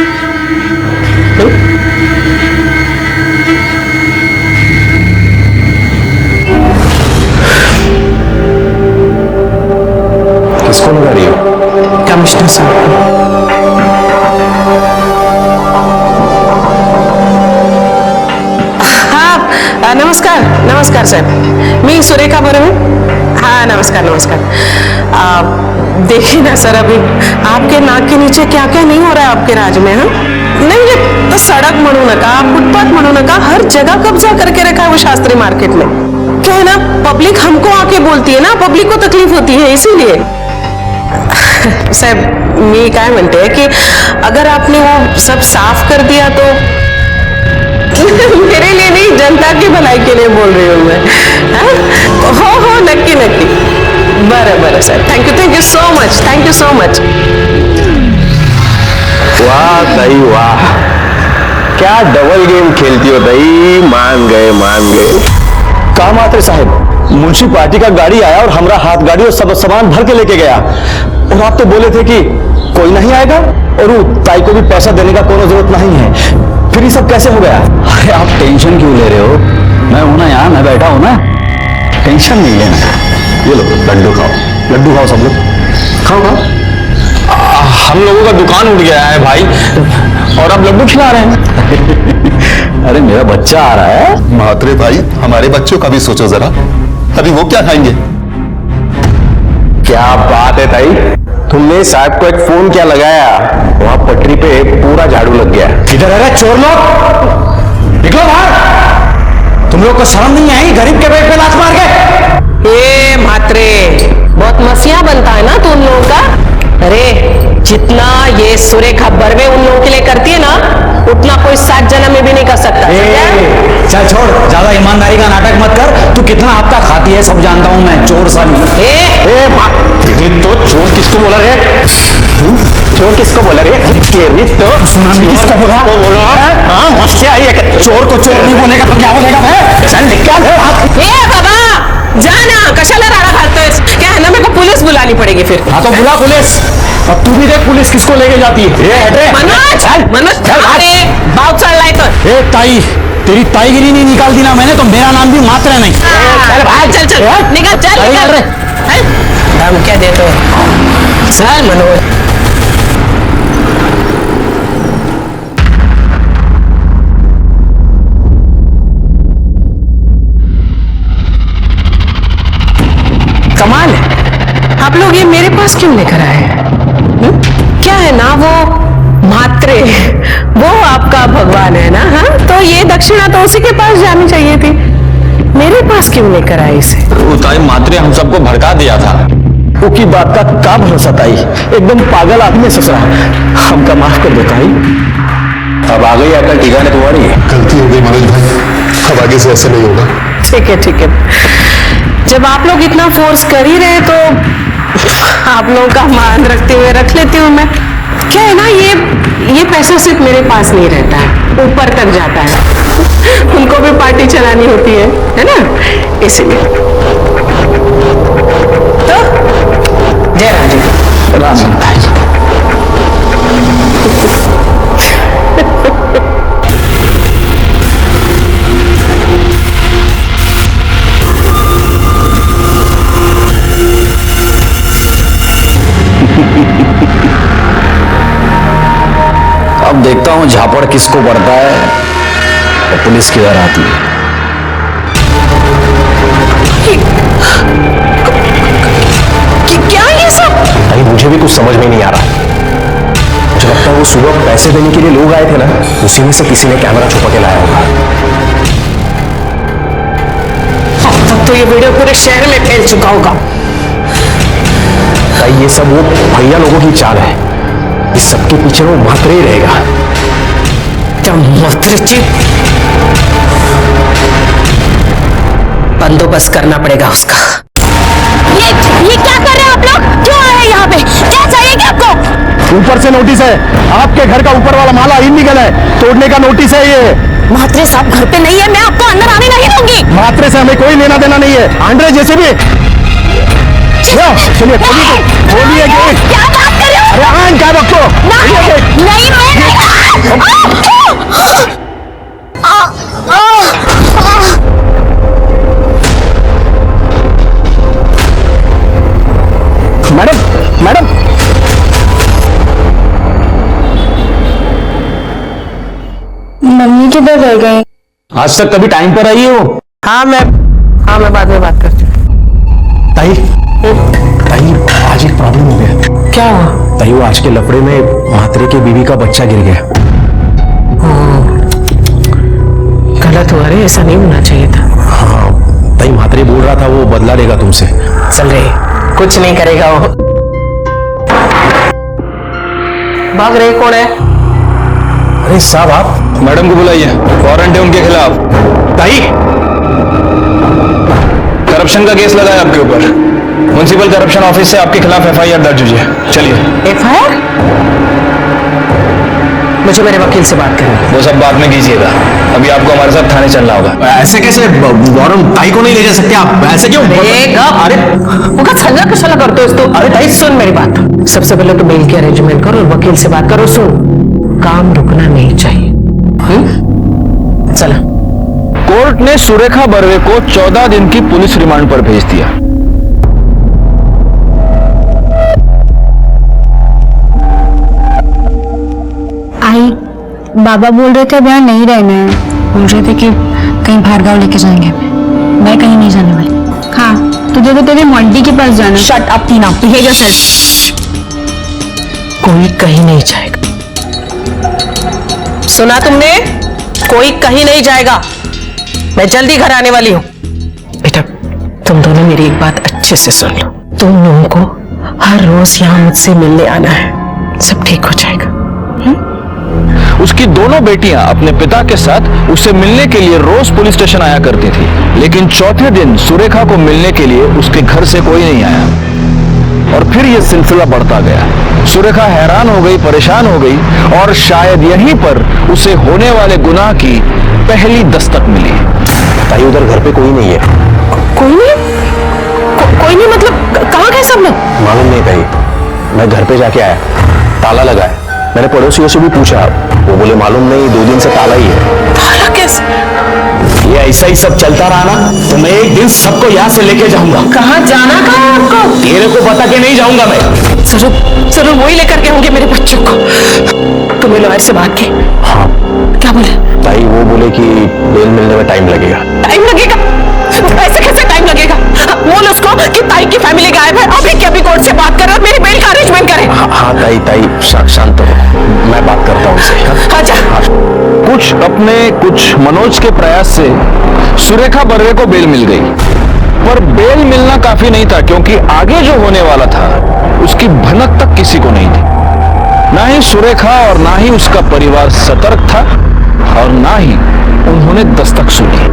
किसको लगा रही हो? कमिश्नर साहब। हाँ, नमस्कार नमस्कार साहब, मी सुरेखा बर्वे। हाँ नमस्कार नमस्कार। देखिए ना सर, अभी आपके नाक के नीचे क्या क्या नहीं हो रहा है आपके राज में। हाँ नहीं, ये तो सड़क म्हणू नका, फुटपाथ म्हणू नका, हर जगह कब्जा करके रखा है वो शास्त्री मार्केट में। क्या है ना, पब्लिक हमको आके बोलती है ना, पब्लिक को तकलीफ होती है, इसीलिए। साहब मी काय म्हणते हैं कि अगर आपने वो सब साफ कर दिया तो मेरे लिए नहीं, जनता की भलाई के लिए बोल रही हूँ मैं। हो नक्की नक्की। बरं sir, thank you so much, thank you so much. वाह ताई वाह, क्या डबल गेम खेलती हो ताई, मान गए। कहा मात्र साहब, म्युनिसिपालिटी का गाड़ी आया और हमारा हाथ गाड़ी और सब सामान भर के लेके गया, और आप तो बोले थे कि कोई नहीं आएगा और वो ताई को भी पैसा देने का कोई जरूरत नहीं है, फिर ये सब कैसे हो गया? अरे आप टेंशन क्यों ले रहे हो? मैं हूं ना यहाँ, मैं बैठा हूं ना, टेंशन नहीं लेना। ये लो लड्डू खाओ सब लोग, खाओ। हम लोगों का दुकान उठ गया है भाई, और अब लड्डू खिला रहे हैं। अरे मेरा बच्चा आ रहा है। महात्रे भाई, हमारे बच्चों का भी सोचो जरा, अभी वो क्या खाएंगे? क्या बात है ताई, तुमने साहब को एक फोन क्या लगाया, वहां पटरी पे पूरा झाड़ू लग गया। इधर अरे चोर लोग, निकलो बाहर। तुम लोग को शर्म नहीं आई गरीब के पेट पे लात मार के? ए मात्रे, बहुत मसीहा बनता है ना तुम लोगों का। अरे जितना ये सुरेखा बर्वे उन लोगों के लिए करती है ना, उतना कोई 7 जन्म में भी नहीं कर सकता। चल छोड़, ज्यादा ईमानदारी का नाटक मत कर, तू कितना आपका खाती है सब जानता हूं मैं, चोर सन। तो चोर किसको बोला रे? चोर किसको बोला रे? तो किसको बोला? हाँ क्या है, चोर को चोर नहीं बोलेगा तो क्या बोलेगा? चल निकाल। बाबा जाना, कशाला राडा घालतोयस? क्या है ना, मेरे को पुलिस बुलानी पड़ेगी फिर। हाँ तो बुला पुलिस। अब तू भी देख पुलिस किसको लेके जाती है। मनोज अरे बाप चढ़ तो। ताई, तेरी ताईगिरी नहीं निकाल दी ना मैंने तो मेरा नाम भी मात्र नहीं। चल निकल, चल हम क्या देते हो? चल मनोज। कमाल है, आप लोग ये मेरे पास क्यों लेकर आए? क्या है ना, वो मात्रे, वो आपका भगवान है ना। हाँ तो ये दक्षिणा तो उसी के पास जानी चाहिए थी, मेरे पास क्यों लेकर आए इसे? ताई मात्रे हम सबको भड़का दिया था। वो की बात का क्या भरोसा ताई, एकदम पागल आदमी ससुरा, हमका माफ कर दो ताई। अब आ गई आकर ठिकाने तुम्हारी। गलती हो गई मनोज भाई, अब आगे से ऐसे नहीं होगा। ठीक है, जब आप लोग इतना फोर्स कर ही रहे तो आप लोगों का मान रखते हुए रख लेती हूँ मैं। क्या है ना, ये पैसा सिर्फ मेरे पास नहीं रहता है, ऊपर तक जाता है, उनको भी पार्टी चलानी होती है ना, इसलिए। तो जय राम जी। देखता हूँ झापड़ किसको पड़ता है और पुलिस किधर आती है। क्या ये सब? भाई मुझे भी कुछ समझ में नहीं आ रहा। मुझे लगता है वो सुबह पैसे देने के लिए लोग आए थे ना, उसी में से किसी ने कैमरा छुपा के लाया होगा। अब तक तो ये वीडियो पूरे शहर में फैल चुका होगा। भाई ये सब वो भैया लोगों की चाल है, इस सबके पीछे वो मात्रे ही रहेगा। क्या मात्रचित? बंदोबस्त करना पड़ेगा उसका। ये क्या कर रहे हैं आप लोग? क्यों आए हैं यहाँ पे? क्या चाहिए क्या आपको? ऊपर से नोटिस है, आपके घर का ऊपर वाला माला इलीगल है, तोड़ने का नोटिस है ये। मात्रे साहब घर पे नहीं है, मैं आपको अंदर आने नहीं दूंगी। मात्रे से हमें कोई लेना देना नहीं है, आंड्रे जैसे भी। चलिए खोलिए गेट। क्या बात कर रहे हो? अरे आन क्या रखो? नहीं मैडम मैडम मम्मी किधर रह गए? आज तक कभी टाइम पर आई हो? हाँ मैं बाद में बात करती हूँ। ताई ताई आज एक प्रॉब्लम हो गया। क्या हुआ? ताई वो आज के लफड़े में मात्रे की बीवी का बच्चा गिर गया। गलत हुआ रे, ऐसा नहीं होना चाहिए था। हाँ ताई मात्रे बोल रहा था वो बदला लेगा तुमसे। चल रहे कुछ नहीं करेगा वो। भाग रहे कौन है? अरे साहब आप मैडम को बुलाइए, वारंट है उनके खिलाफ। ताई करप्शन का केस लगा है आपके ऊपर। म्युनिसिपल करप्शन ऑफिस से आपके खिलाफ एफआईआर दर्ज हुई है। चलिए। एफआईआर? मुझे मेरे वकील से बात करनी है। वो सब बाद में कीजिएगा, अभी आपको हमारे साथ थाने चलना होगा। ऐसे कैसे वारंट ताई को नहीं ले जा सकते आप? ऐसे क्यों? अरे वो सजा कशाला करते हो तो? अरे ताई सुन मेरी बात, सबसे पहले तो बेल की अरेंजमेंट करो और वकील से बात करो। सुन, काम रुकना नहीं चाहिए। चला। कोर्ट ने सुरेखा बर्वे को 14 दिन की पुलिस रिमांड पर भेज दिया। आई बाबा बोल रहे थे अब यहाँ नहीं रहना है। बोल रहे थे कि कहीं बाहर गाँव लेके जाएंगे। मैं कहीं नहीं जाने वाली। हाँ तुझे तो तेरे मॉन्टी के पास जाना। शट अप टीना, बिहेव योरसेल्फ। कोई कहीं नहीं जाएगा, सुना तुमने? कोई कहीं नहीं जाएगा, मैं जल्दी घर आने वाली हूँ। बेटा तुम दोनों मेरी एक बात अच्छे से सुन लो, तुम लोगों को हर रोज यहाँ मुझसे मिलने आना है, सब ठीक हो जाएगा। उसकी दोनों बेटियां अपने पिता के साथ उससे मिलने के लिए रोज पुलिस स्टेशन आया करती थी, लेकिन चौथे दिन सुरेखा को मिलने के लिए उसके घर से कोई नहीं आया और फिर यह सिलसिला बढ़ता गया। सुरेखा हैरान हो गई, परेशान हो गई और शायद यहीं पर उसे होने वाले गुनाह की पहली दस्तक मिली। ताई उधर घर पे कोई नहीं है। कोई नहीं? कोई नहीं मतलब कहाँ गए सब लोग? मालूम नहीं ताई, मैं घर पे जाके आया, ताला लगा है। मैंने पड़ोसियों से भी पूछा, वो बोले मालूम नहीं, 2 दिन से ताला ही है। ताला कैसे? ये ऐसा ही सब चलता रहा ना तो मैं एक दिन सबको यहाँ से लेके जाऊंगा। कहाँ जाना? कहाँ आपको? तेरे को बता के नहीं जाऊंगा मैं। जरूर वही लेकर के होंगे मेरे बच्चों को। तुमने लॉयर से बात की? हाँ। क्या बोले? ताई वो बोले कि बेल मिलने में टाइम लगेगा। टाइम लगेगा? ऐसे कैसे टाइम लगेगा? बोल उसको कि ताई की फैमिली गायब है, अभी के अभी कोर्ट से बात कर और मेरी बेल का अरेंजमेंट करे। हाँ ताई शांत हो, मैं बात करता हूँ उनसे। आजा। कुछ अपने कुछ मनोज के प्रयास से सुरेखा बर्वे को बेल मिल गई, पर बेल मिलना काफी नहीं था क्योंकि आगे जो होने वाला था उसकी भनक तक किसी को नहीं थी। ना ही सुरेखा और ना ही उसका परिवार सतर्क था और ना ही उन्होंने दस्तक सुनी।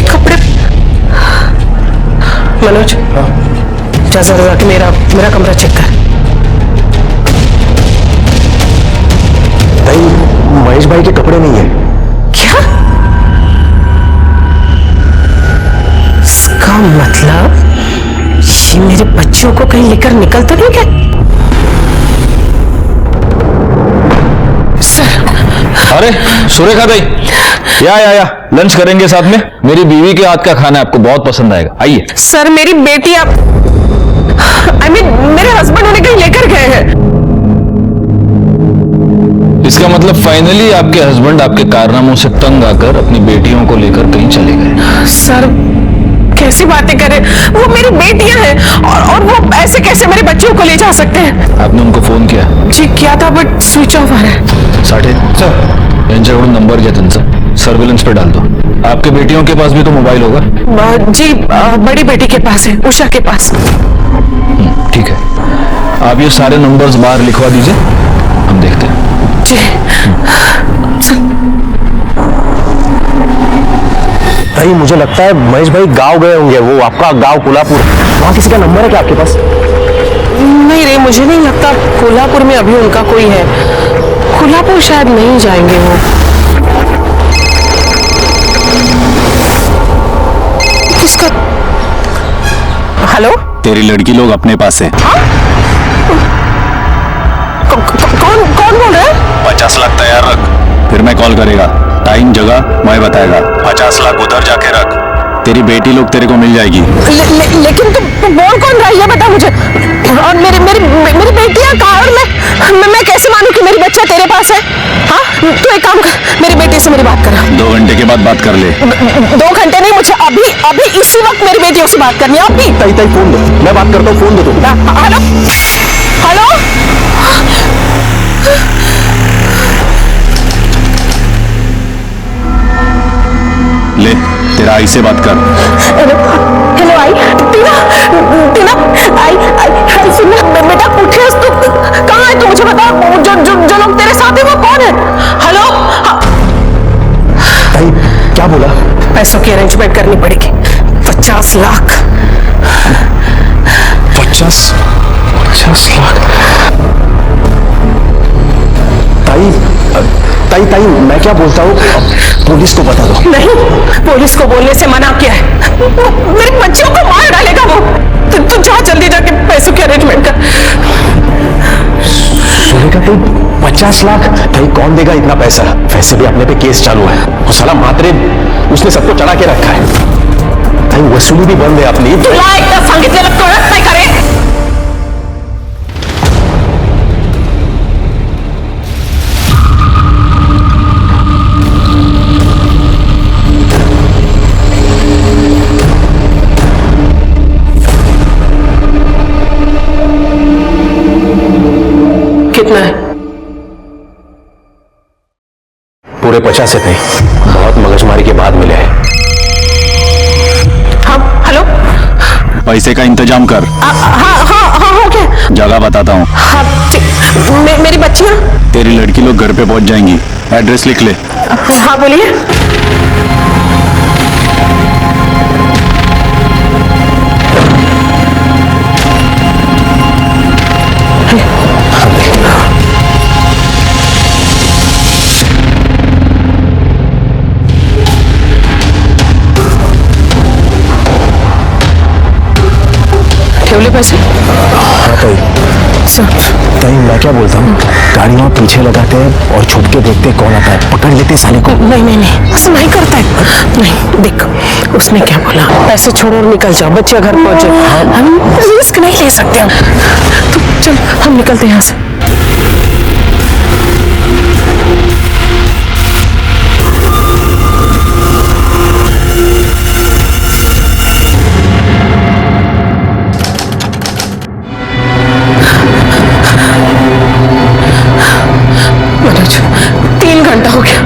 कपड़े मनोज, जा जरा जाके मेरा कमरा चेक कर। भाई महेश भाई के कपड़े नहीं है। क्या? इसका मतलब ये मेरे बच्चों को कहीं लेकर निकल तो नहीं गए? अरे सुरेखा दाई, या लंच करेंगे साथ में। मेरी बीवी के हाथ का खाना आपको बहुत पसंद आएगा, आइए। सर मेरी बेटी आप I mean, मेरे हस्बैंड उन्हें कहीं लेकर गए हैं। इसका मतलब फाइनली आपके हस्बैंड आपके कारनामों से तंग आकर अपनी बेटियों को लेकर कहीं चले गए। सर कैसी बातें करें, वो मेरी बेटियां हैं और वो ऐसे कैसे मेरे बच्चों को ले जा सकते हैं? आपने उनको फोन किया? जी किया था, बट स्विच ऑफ आ रहा है। साठे सर यांच्याकडून नंबर घ्या त्यांचा, सर्वेलेंस पे डाल दो। आपके बेटियों के पास भी तो मोबाइल होगा? जी बड़ी बेटी के पास है, उषा के पास। ठीक है, आप ये सारे नंबर्स बाहर लिखवा दीजिए, हम देखते हैं। जी भाई मुझे लगता है महेश भाई गांव गए होंगे, वो आपका गांव कोल्हापुर, वहां किसी का नंबर है क्या आपके पास? नहीं रे, मुझे नहीं लगता कोल्हापुर में अभी उनका कोई है। कोल्हापुर शायद नहीं जाएंगे वो। किसका? हेलो, तेरी लड़की लोग अपने पास है। कौन बोल रहा है? 50 लाख तैयार रख, फिर मैं कॉल करेगा। टाइम जगह मैं बताएगा। 50 लाख उधर जाके रख, तेरी बेटी लोग तेरे को मिल जाएगी। लेकिन तू बोल कौन रहा है ये बता मुझे। और मेरी बेटियां कहाँ? और मैं कैसे मानूं कि मेरी बच्चा तेरे पास है? हाँ, तू एक काम कर, मेरी बेटी से मेरी बात करा। 2 घंटे के बाद बात कर ले। 2 घंटे नहीं, मुझे अभी इसी वक्त मेरी बेटियों से बात करनी है। अभी ताई फोन दो, मैं बात करता हूँ, फोन दो तुम। हेलो हेलो, ले तेरा आई से बात कर। हेलो आई, टीना आई सुनना बेटा, उठे तू कहाँ है? तू मुझे बता, जो लोग तेरे साथ हैं वो कौन है? हेलो ताई क्या बोला? पैसों की अरेंजमेंट करनी पड़ेगी। 50 लाख। 50 लाख? ताई मैं क्या बोलता हूँ, पुलिस को बता दो। नहीं, पुलिस को बोलने से मना किया है। मेरे बच्चियों को मार डालेगा वो। तू जा जल्दी जाके पैसों की अरेंजमेंट कर। सुनेगा तो 50 लाख? भाई कौन देगा इतना पैसा? वैसे भी अपने पे केस चालू है और साला मात्रे उसने सबको चढ़ा के रखा है। भाई वसूली भी बंद है अपनी। तुला एकदा सांगितलेलं कळत नाही का रे? कितना है? पूरे 50 नहीं, बहुत मगजमारी के बाद मिले हैं। हाँ हेलो, पैसे का इंतजाम कर। हाँ हो गया। जगह बताता हूँ। हाँ मेरी बच्चियाँ? तेरी लड़की लोग घर पे पहुंच जाएंगी, एड्रेस लिख ले। हाँ बोलिए। ठेवले पैसे? हाँ ताई मैं क्या बोलता हूँ, गाड़ी वहाँ पीछे लगाते हैं और छुप के देखते हैं कौन आता है, पकड़ लेते साले को। नहीं ऐसा नहीं करता है। नहीं देख, उसने क्या बोला, पैसे छोड़ो और निकल जाओ, बच्चे घर पहुंचे। हम रिस्क नहीं ले सकते हम। तो चल हम निकलते हैं यहाँ से। मनोज 3 घंटा हो गया,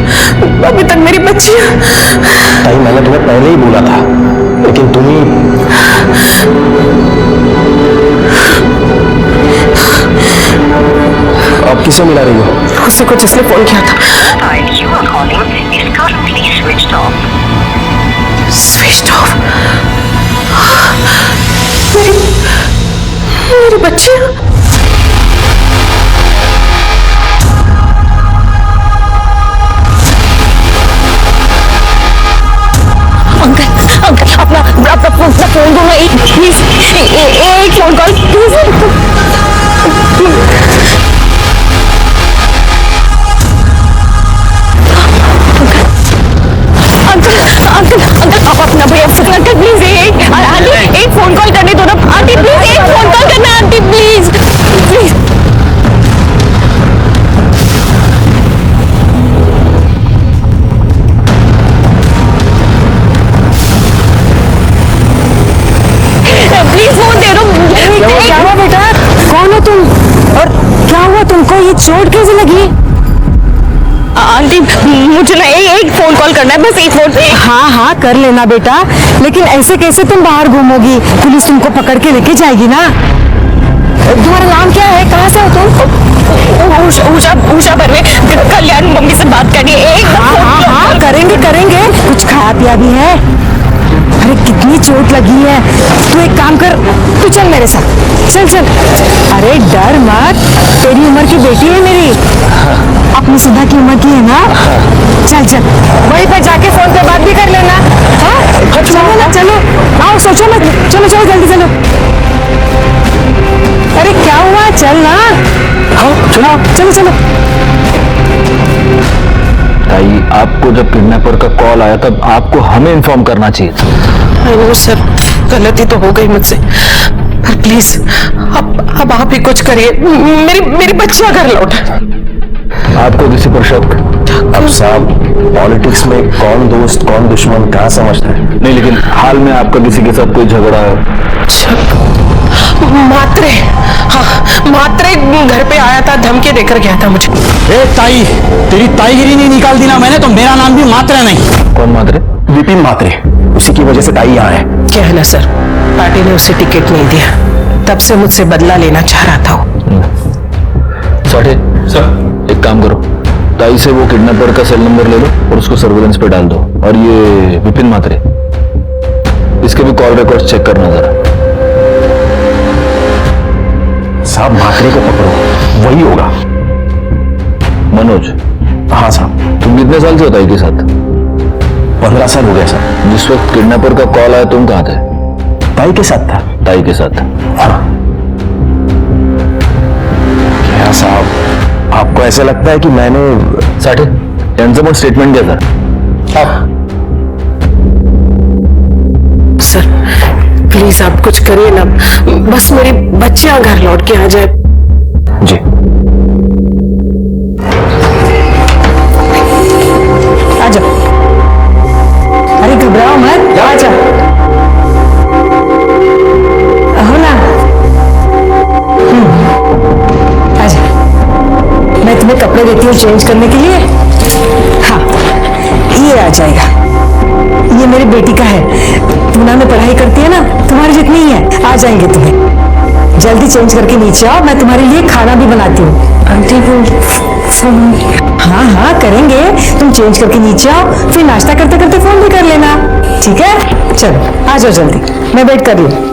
अभी तक मेरी बच्चियां। ताई मैंने तुम्हें पहले ही बोला था, लेकिन तुम ही। अब किसे मिला रही हो? उसी को जिसने फोन किया था। Switch off. मेरी बच्चियां। अंकल अपना फोन दो ना, प्लीज एक फोन कॉल प्लीज। अंकल आप अपना भैया अंकल प्लीज एक फोन कॉल करने दो ना आंटी, प्लीज एक फोन कॉल मुझे ना एक फोन कॉल करना है, बस एक फोन। हाँ हाँ कर लेना बेटा, लेकिन ऐसे कैसे तुम बाहर घूमोगी? पुलिस तुमको पकड़ के लेके जाएगी ना। तुम्हारा नाम क्या है, कहाँ से हो तुम? उषा भरवे, कल्याण मम्मी से बात करनी है। हाँ हाँ करेंगे करेंगे। कुछ खाया पिया भी है? अरे कितनी चोट लगी है। तू एक काम कर, तू चल मेरे साथ, चल चल। अरे डर मत, तेरी उम्र की बेटी है मेरी, अपनी सुधा की उम्र की है ना। चल चल, वहीं पर जाके फोन पे बात भी कर लेना। हाँ चलो ना, चलो आओ, सोचो मत, चलो चलो जल्दी चलो। अरे क्या हुआ, चल ना। हाँ चलो चलो चलो। ताई, आपको जब किडनैपर का कॉल आया तब आपको हमें इन्फॉर्म करना चाहिए था। वो सर, गलती तो हो गई मुझसे, पर प्लीज अब आप ही कुछ करिए, मेरी बच्चियां घर लौट। आपको किसी पर शक? अब साहब, पॉलिटिक्स में कौन दोस्त कौन दुश्मन कहाँ समझता है? नहीं, लेकिन हाल में आपका किसी के साथ कोई झगड़ा है? मात्रे, हाँ मात्रे घर पे आया था, धमकी देकर गया था मुझे। ए ताई, तेरी ताईगिरी नहीं निकाल दी ना मैंने तो मेरा नाम भी मात्रे नहीं। कौन मात्रे? विपिन मात्रे, उसी की वजह से ताई यहाँ है। क्या है ना सर, पार्टी ने उसे टिकट नहीं दिया, तब से मुझसे बदला लेना चाह रहा था वो। साठे सर, एक काम करो, ताई से वो किडनैपर का सेल नंबर ले लो और उसको सर्विलेंस पे डाल दो। और ये विपिन मात्रे, इसके भी कॉल रिकॉर्ड चेक करना जरा। साहब मात्रे को पकड़ो, वही होगा। मनोज? हाँ साहब। तुम कितने साल से हो ताई के साथ? 15 साल हो गए सर। जिस वक्त किडनैपर का कॉल आया तुम कहाँ थे? ताई के साथ था। ताई के साथ? हाँ। क्या साहब, आपको ऐसा लगता है कि मैंने? साठे, हैंडसम स्टेटमेंट दिया था। सर प्लीज आप कुछ करिए ना, बस मेरी बच्चियां घर लौट के आ जाए। जी। आ जाओ। अरे घबराओ मत, आ जाओ। हो ना, आ जाओ। मैं तुम्हें कपड़े देती हूँ चेंज करने के लिए। हाँ ये आ जाएगा, ये मेरी बेटी का है, पूना में पढ़ाई करती है ना, तुम्हारी जितनी ही है, आ जाएंगे तुम्हें। जल्दी चेंज करके नीचे आओ, मैं तुम्हारे लिए खाना भी बनाती हूँ। Aunty phone? हाँ हाँ करेंगे, तुम चेंज करके नीचे आओ, फिर नाश्ता करते करते फोन भी कर लेना, ठीक है? चलो आ जाओ जल्दी, मैं वेट कर रही हूँ।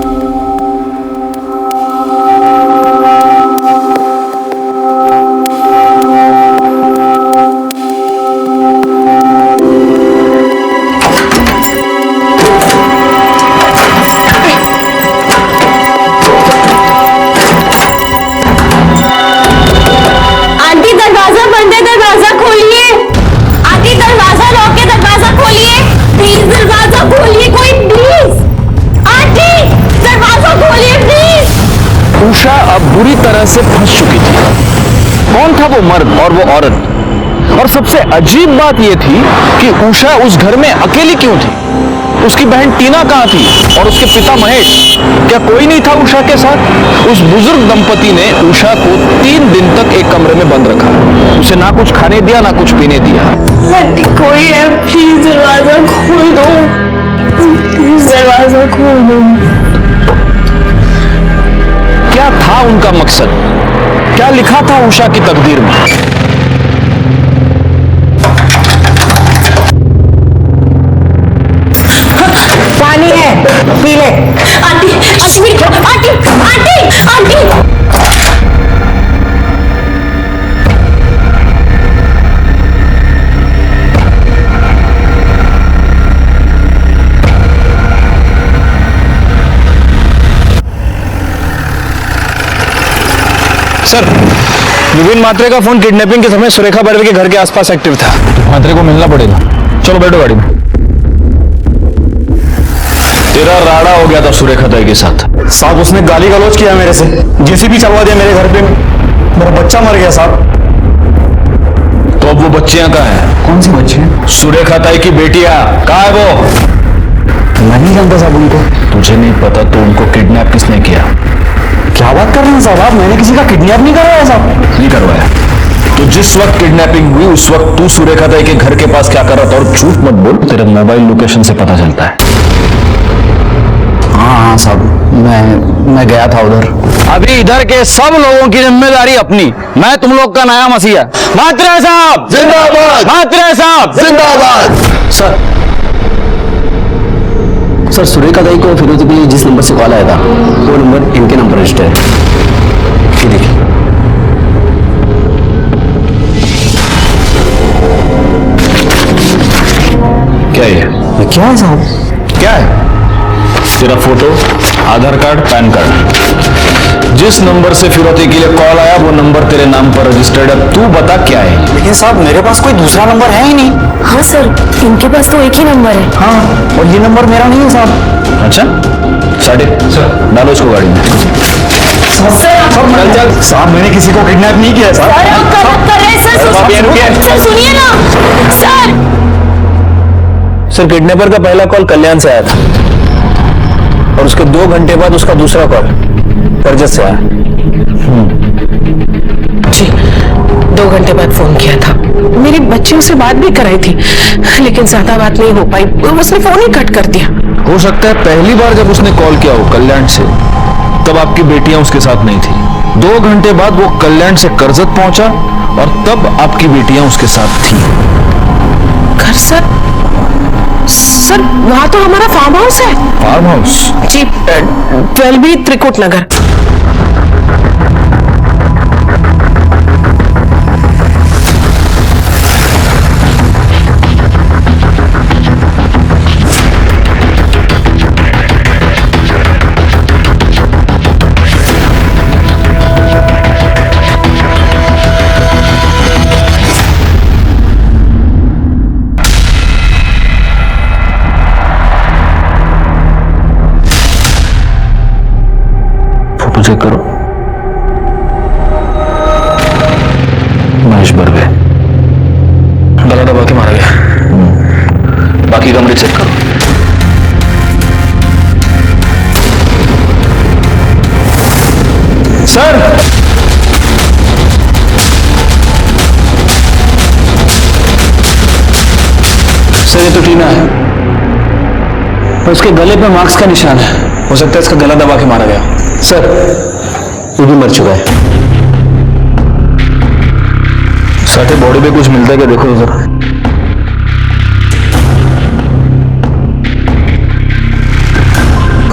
उषा अब बुरी तरह से फंस चुकी थी। कौन था वो मर्द और वो औरत? और सबसे अजीब बात यह थी कि उषा उस घर में अकेली क्यों थी? उसकी बहन टीना कहाँ थी और उसके पिता महेश? क्या कोई नहीं था उषा के साथ? उस बुजुर्ग दंपति ने उषा को 3 दिन तक एक कमरे में बंद रखा, उसे ना कुछ खाने दिया ना कुछ पीने दिया। कोई है, प्लीज दरवाजा खोल दो, प्लीज दरवाजा खोल दो। क्या था उनका मकसद? क्या लिखा था उषा की तकदीर में? पानी है, पी ले। Aunty aunty aunty aunty. Sir, Vipin Matre का फोन किडनैपिंग के समय सुरेखा बर्वे के घर के आसपास एक्टिव था। मात्रे को मिलना पड़ेगा। चलो बैठो गाड़ी में। तेरा राड़ा हो गया था सुरेखा ताई के साथ। साहब उसने गाली गलौज किया मेरे से, जेसीबी चलवा दिया मेरे घर पे, मेरा बच्चा मर गया साहब। तो अब वो बच्चियां कहाँ हैं? कौन सी बच्चियां? सुरेखा ताई की बेटियां कहाँ है वो? मैं नहीं जानता साहब उनको। तुझे नहीं पता तो उनको किडनैप किसने किया? क्या बात कर रहे हैं साहब आप? मैंने किसी का किडनैप नहीं करवाया साहब। नहीं करवाया? तो जिस वक्त किडनैपिंग हुई उस वक्त तू सुरेखा ताई के घर के पास क्या कर रहा था? और झूठ मत बोल, तेरे मोबाइल लोकेशन से पता चलता है। हाँ साहब, मैं गया था उधर। अभी इधर के सब लोगों की जिम्मेदारी अपनी, मैं तुम लोग का नया मसीहा। मात्रे साहब जिंदाबाद, मात्रे साहब जिंदाबाद। सर सुरेखा दाई को फिरोजी के लिए जिस नंबर से कॉल आया था वो नंबर इनके नंबर रजिस्टर है। ये देखिए। क्या ये? क्या है साहब? क्या है? तेरा फोटो, आधार कार्ड, पैन कार्ड। जिस नंबर से फिरौती के लिए कॉल आया वो नंबर तेरे नाम पर रजिस्टर्ड है। तू बता क्या है? लेकिन साहब मेरे पास कोई दूसरा नंबर है ही नहीं। हाँ सर, इनके पास तो एक ही नंबर है। हाँ, और ये नंबर मेरा नहीं है साहब। अच्छा, साढ़े डालो इसको गाड़ी में। चल चल साहब, मैंने किसी को किडनैप नहीं किया साहब। सर सुनिए ना सर किडनैपर का पहला कॉल कल्याण से आया था और उसके 2 घंटे बाद उसका दूसरा कॉल करजत से आया। जी 2 घंटे बाद फोन किया था। मेरी बच्चियों से बात भी कराई थी, लेकिन ज्यादा बात नहीं हो पाई, उसने फोन ही कट कर दिया। हो सकता है पहली बार जब उसने कॉल किया हो कल्याण से, तब आपकी बेटियां उसके साथ नहीं थी। 2 घंटे बाद वो कल्याण से करजत पहुंचा और तब आपकी बेटियां उसके साथ थी। करजत? सर वहां तो हमारा फार्म हाउस है। Farm house? जी 12B त्रिकुट नगर। चेक करो। महेश बर्वे गला दबा के मारा गया। बाकी कमरे चेक करो। सर सर ये तो टीना है, उसके गले पे मार्क्स का निशान है। हो सकता है इसका गला दबा के मारा गया। सर ये भी मर चुका है। साथे बॉडी पे कुछ मिलता है क्या? देखो जरा।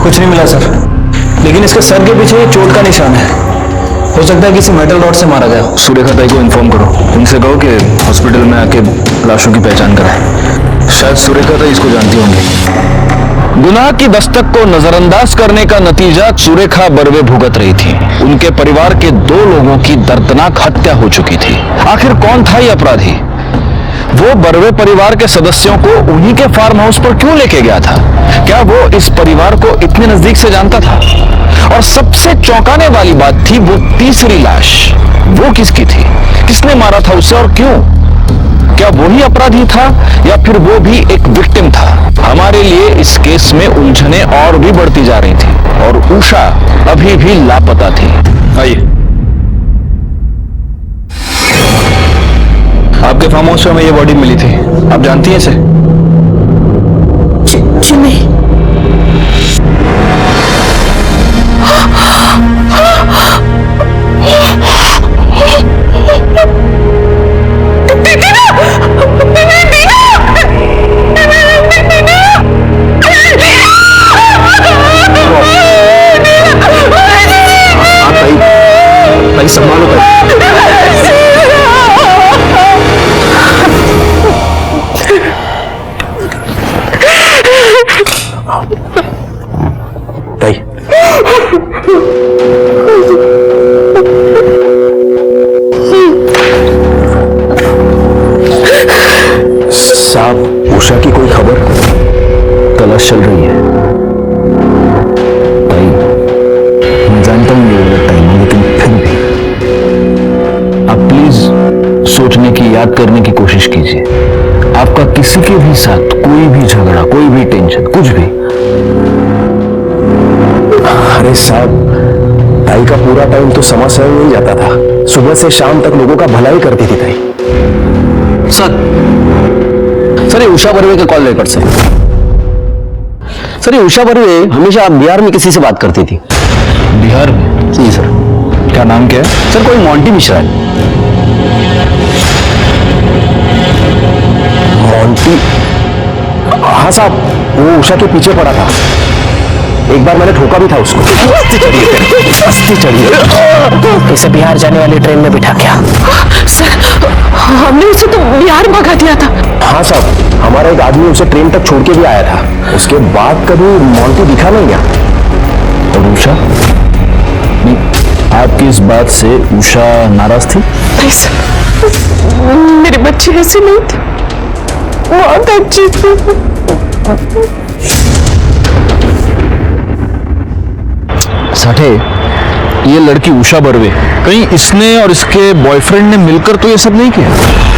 कुछ नहीं मिला सर, लेकिन इसके सर के पीछे चोट का निशान है। हो सकता है किसी मेटल रॉड से मारा गया। सुरेखा ताई को इन्फॉर्म करो, उनसे कहो कि हॉस्पिटल में आके लाशों की पहचान कराएं। शायद सुरेखा ताई इसको जानती होंगी। गुनाह की दस्तक को नजरअंदाज करने का नतीजा सुरेखा बर्वे भुगत रही थी। उनके परिवार के 2 लोगों की दर्दनाक हत्या हो चुकी थी। आखिर कौन था ये अपराधी? वो बर्वे परिवार के सदस्यों को उन्हीं के फार्म हाउस पर क्यों लेके गया था? क्या वो इस परिवार को इतने नजदीक से जानता था? और सबसे चौंकाने वाली बात थी वो तीसरी लाश, वो किसकी थी? किसने मारा था उसे और क्यों? क्या वही अपराधी था या फिर वो भी एक विक्टिम था? हमारे लिए इस केस में उलझने और भी बढ़ती जा रही थी और उषा अभी भी लापता थी। आइए, आपके फार्म हाउस में ये बॉडी मिली थी, आप जानती हैं इसे? जी नहीं। संभालो ताई। साहब उषा की कोई खबर? तलाश चल रही है ताई। मैं जानता हूँ ये टाइम है, लेकिन फिर भी आप प्लीज सोचने की, याद करने की कोशिश कीजिए। आपका किसी के भी साथ कोई भी झगड़ा, कोई भी टेंशन, कुछ भी? अरे साहब, ताई का पूरा टाइम तो समस्या में ही जाता था। सुबह से शाम तक लोगों का भला ही करती थी ताई। सर ये उषा बर्वे के कॉल रिकॉर्ड से। सर ये उषा बर्वे हमेशा बिहार में किसी से बात करती थी। बिहार में? जी सर। क्या नाम क्या है? सर कोई मोंटी मिश्रा है। मोंटी? हाँ साहब, वो उषा के पीछे पड़ा था। एक बार मैंने ठोका भी था उसको। अस्थि चढ़िए। इसे बिहार जाने वाली ट्रेन में बिठा क्या? सर हमने उसे तो बिहार भगा दिया था। हाँ साहब, हमारा एक आदमी उसे ट्रेन तक छोड़ के भी आया था। उसके बाद कभी मोंटी दिखा नहीं गया। और उषा? आपकी इस बात से उषा नाराज थी? नहीं सर, मेरी बच्ची ऐसी नहीं थी, बहुत अच्छी थी। साठे, ये लड़की उषा बर्वे, कहीं इसने और इसके बॉयफ्रेंड ने मिलकर तो ये सब नहीं किया?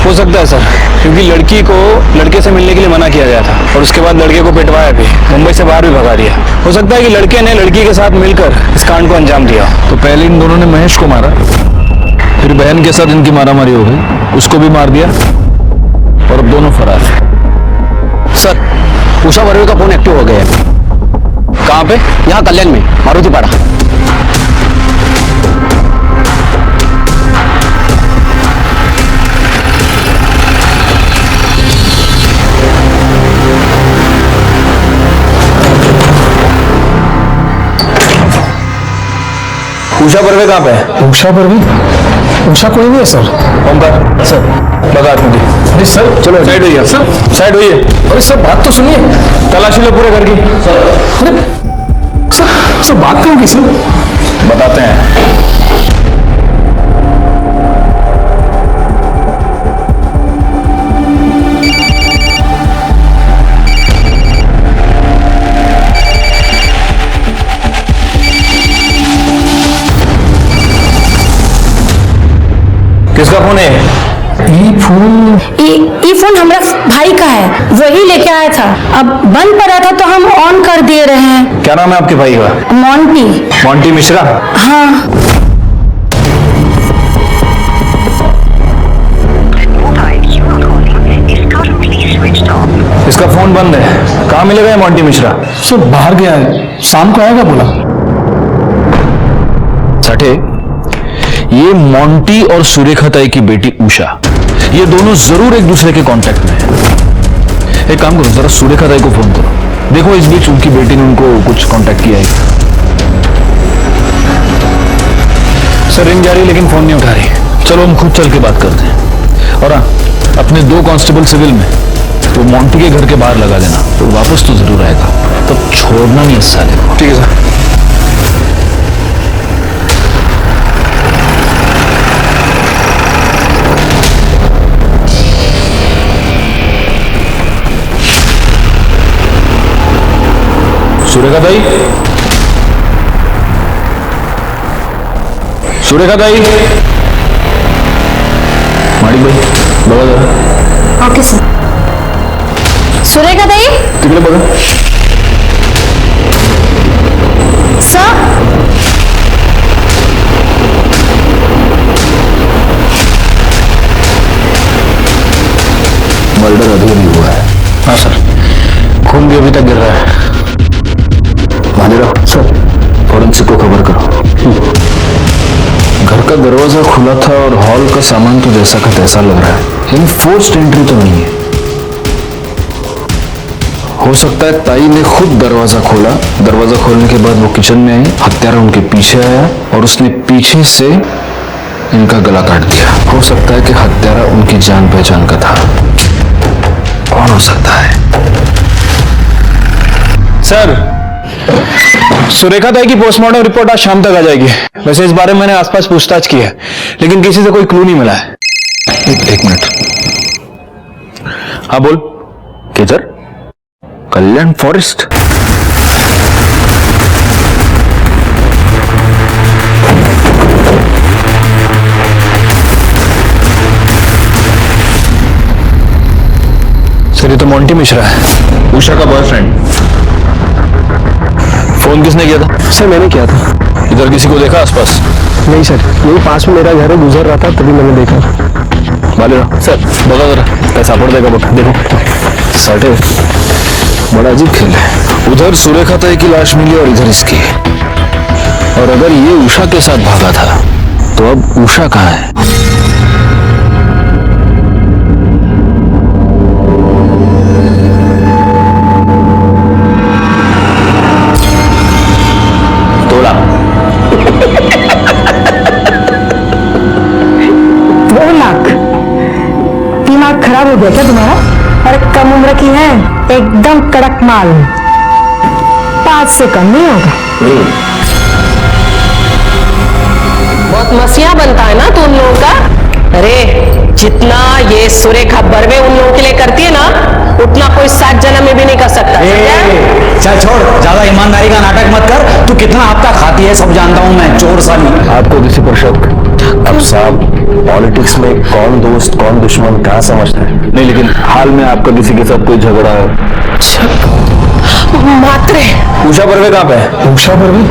हो सकता है सर, क्योंकि लड़की को लड़के से मिलने के लिए मना किया गया था और उसके बाद लड़के को पिटवाया भी, मुंबई से बाहर भी भगा दिया। हो सकता है कि लड़के ने लड़की के साथ मिलकर इस कांड को अंजाम दिया। तो पहले इन दोनों ने महेश को मारा, फिर बहन के साथ इनकी मारामारी हो गई, उसको भी मार दिया और अब दोनों फरार। सर उषा बर्वे का फोन एक्टिव हो गया है। कहाँ पे? यहाँ कल्याण में, मारुति पाड़ा। उषा बर्वे कहाँ पे है? उषा बर्वे? उषा कोई नहीं है सर। ओमकार सर, लगा मुझे। अरे सर चलो साइड होइए सर, साइड होइए। अरे सर बात तो सुनिए। तलाशी लो पूरे घर की। अरे सर बात क्यों की सर? बताते हैं। किसका फोन है? ये फोन हमारा भाई का है, वही लेके आया था। अब बंद पड़ा था तो हम ऑन कर दे रहे हैं। क्या नाम है आपके भाई का? मोंटी। मोंटी मिश्रा? हाँ। इसका फोन बंद है, कहाँ मिलेगा ये मोंटी मिश्रा? सर बाहर गया है, शाम को आएगा बोला। साठे, ये मोंटी और सुरेखा ताई की बेटी उषा, ये दोनों जरूर एक दूसरे के कांटेक्ट में हैं। एक काम करो, जरा सुरेखा ताई को फोन करो, देखो इस बीच उनकी बेटी ने उनको कुछ कांटेक्ट किया है। सर रिंग जा रही लेकिन फोन नहीं उठा रही। चलो हम खुद चल के बात करते हैं। और हाँ, अपने 2 कांस्टेबल सिविल में तो मोंटी के घर के बाहर लगा देना, तो वापस तो जरूर आएगा, तब छोड़ना नहीं इस साले को। ठीक है सर। सुरेखा ताई, सुरेखा ताई, माणिक भाई बघा जरा। Okay sir. सुरेखा ताई? तिकडे बघा। सर मर्डर अभी नहीं हुआ है। हाँ सर, खून भी अभी तक गिर रहा है। मानेराव सर, फॉरेंसिक को खबर करो। घर का दरवाजा खुला था और हॉल का सामान तो जैसा का तैसा लग रहा है, लेकिन फोर्स्ड एंट्री तो नहीं है। हो सकता है ताई ने खुद दरवाजा खोला, दरवाजा खोलने के बाद वो किचन में आई, हत्यारा उनके पीछे आया और उसने पीछे से इनका गला काट दिया। हो सकता है कि हत्यारा उनकी जान पहचान का था। कौन हो सकता है? सर, सुरेखा ताई की पोस्टमार्टम रिपोर्ट आज शाम तक आ जाएगी। वैसे इस बारे में मैंने आसपास पूछताछ की है, लेकिन किसी से कोई क्लू नहीं मिला है। एक मिनट। हाँ बोल। किधर? कल्याण फॉरेस्ट? सर ये तो मोंटी मिश्रा है, उषा का बॉयफ्रेंड। फोन किसने किया था? सर मैंने किया था। इधर किसी को देखा आसपास? नहीं सर, यही पास में मेरा घर है, गुजर रहा था तभी मैंने देखा। बालेराव सर बता जरा पैसा पड़ देगा बता। देखो साढ़े बड़ा अजीब खेल है। उधर सुरेखा ताई की लाश मिली और इधर इसकी। और अगर ये उषा के साथ भागा था तो अब उषा कहाँ है? तोड़ा 2 लाख। दिमाग खराब हो गया क्या तुम्हारा? अरे कम उम्र की है, एकदम कड़क माल, 5 से कम नहीं होगा। बहुत मसिया बनता है ना तो उन लोगों का। अरे जितना ये सुरेखा बर्वे उन लोगों के लिए करती है ना, उतना कोई 7 जन्म में भी नहीं कर सकता। चल छोड़, ज्यादा ईमानदारी का नाटक मत कर। तू कितना आपका खाती है सब जानता हूं मैं, चोर साली। आपको किसी पर शक? अब साहब पॉलिटिक्स में कौन दोस्त कौन दुश्मन कहाँ समझता है? नहीं लेकिन हाल में आपका किसी के साथ कोई झगड़ा है? मात्रे उषा बर्वे कहाँ पे है? उषा पर भी?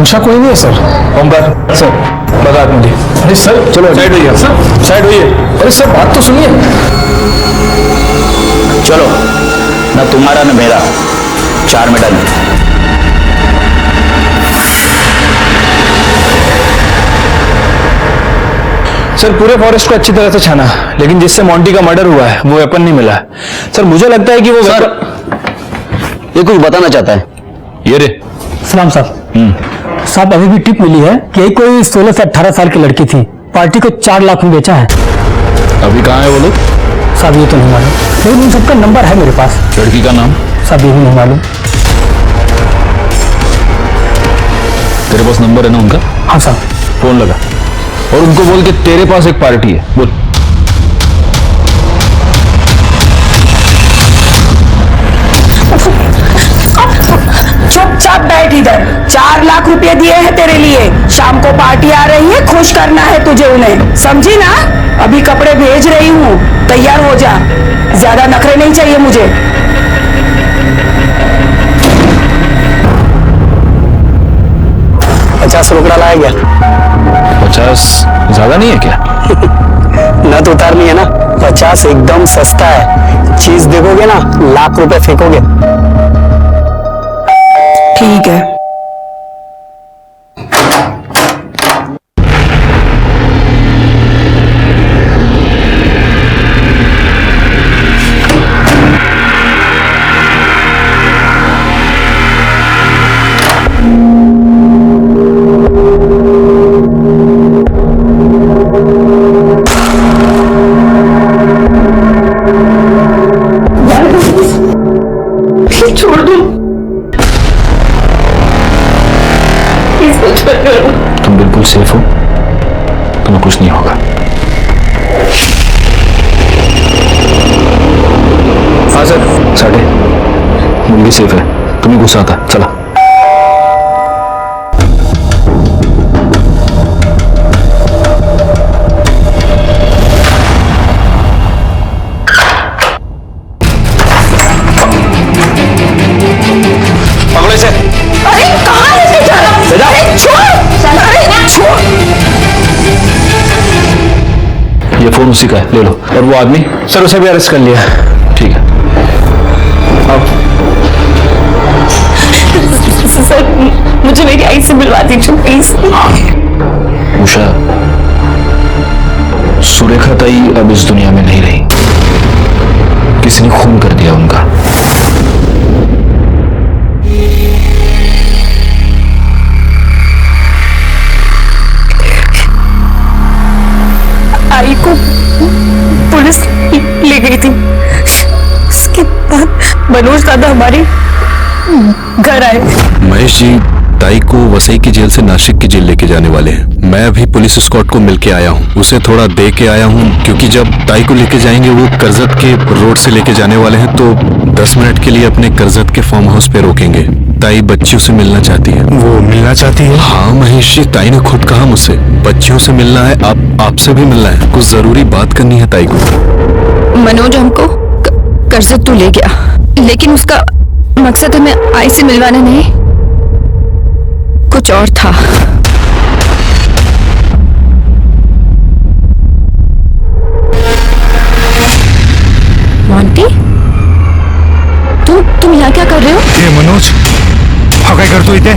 उषा कोई नहीं है सर। ओमकार सर बता मुझे। अरे सर चलो साइड होइए सर, साइड होइए। अरे सर बात तो सुनिए। चलो ना तुम्हारा ना मेरा, 4 में डन। सर पूरे फॉरेस्ट को अच्छी तरह से छाना, लेकिन जिससे मॉन्टी का मर्डर हुआ है वो वेपन नहीं मिला है। सर मुझे लगता है कि वो सर ये कुछ बताना चाहता है। ये रे सलाम साहब। साहब अभी भी टिप मिली है कि यही कोई 16 से 18 साल की लड़की थी, पार्टी को 4 लाख में बेचा है। अभी कहाँ है वो लोग? साहब ये तो नहीं मालूम, लेकिन उन सबका नंबर है मेरे पास। लड़की का नाम? साहब ये भी नहीं मालूम। तेरे पास नंबर है ना उनका? हाँ साहब। फोन लगा और उनको बोल के तेरे पास एक पार्टी है, बोल। चुपचाप बैठ इधर। 4 लाख रुपए दिए हैं तेरे लिए, शाम को पार्टी आ रही है, खुश करना है तुझे उन्हें, समझी ना? अभी कपड़े भेज रही हूँ, तैयार हो जा। ज्यादा नखरे नहीं चाहिए मुझे। 50 रोकड़ा लाया गया। 50 ज्यादा नहीं है क्या? न तो उतारनी है ना, 50 एकदम सस्ता है। चीज देखोगे ना, लाख रुपए फेंकोगे। ठीक है। छोड़ दो, तुम बिल्कुल सेफ हो, तुम्हें कुछ नहीं होगा। हाँ सर। साढ़े मुर्गी सेफ है, तुम्हें गुस्सा आता। चला पकड़े से। अरे कहाँ लेके जा रहा? अरे छोड़, अरे छोड़। ये फोन उसी का है, ले लो। और वो आदमी? सर उसे भी अरेस्ट कर लिया। ठीक है अब सर मुझे मेरी आई से मिलवा दीजिए प्लीज। उषा, सुरेखा ताई अब इस दुनिया में नहीं रही, किसी ने खून कर दिया उनका। आई को पुलिस ले गई थी, उसके बाद मनोज दादा हमारे घर आए। महेश जी ताई को वसई की जेल से नासिक की जेल लेके जाने वाले हैं। मैं अभी पुलिस स्क्वाड को मिलके आया हूँ, उसे थोड़ा दे के आया हूँ, क्योंकि जब ताई को लेके जाएंगे वो करजत के रोड से लेके जाने वाले हैं, तो 10 मिनट के लिए अपने करजत के फार्म हाउस पे रोकेंगे। ताई बच्चियों से मिलना चाहती है। वो मिलना चाहती है? हाँ महेश जी, ताई ने खुद कहा मुझसे बच्चियों से मिलना है, आपसे भी मिलना है, कुछ जरूरी बात करनी है ताई को। मनोज हमको करजत तो ले गया, लेकिन उसका मकसद हमें आई से मिलवाना नहीं, कुछ और था। मोंटी, तुम यहाँ क्या कर रहे हो? ये मनोज हाँ क्या कर तू इतने?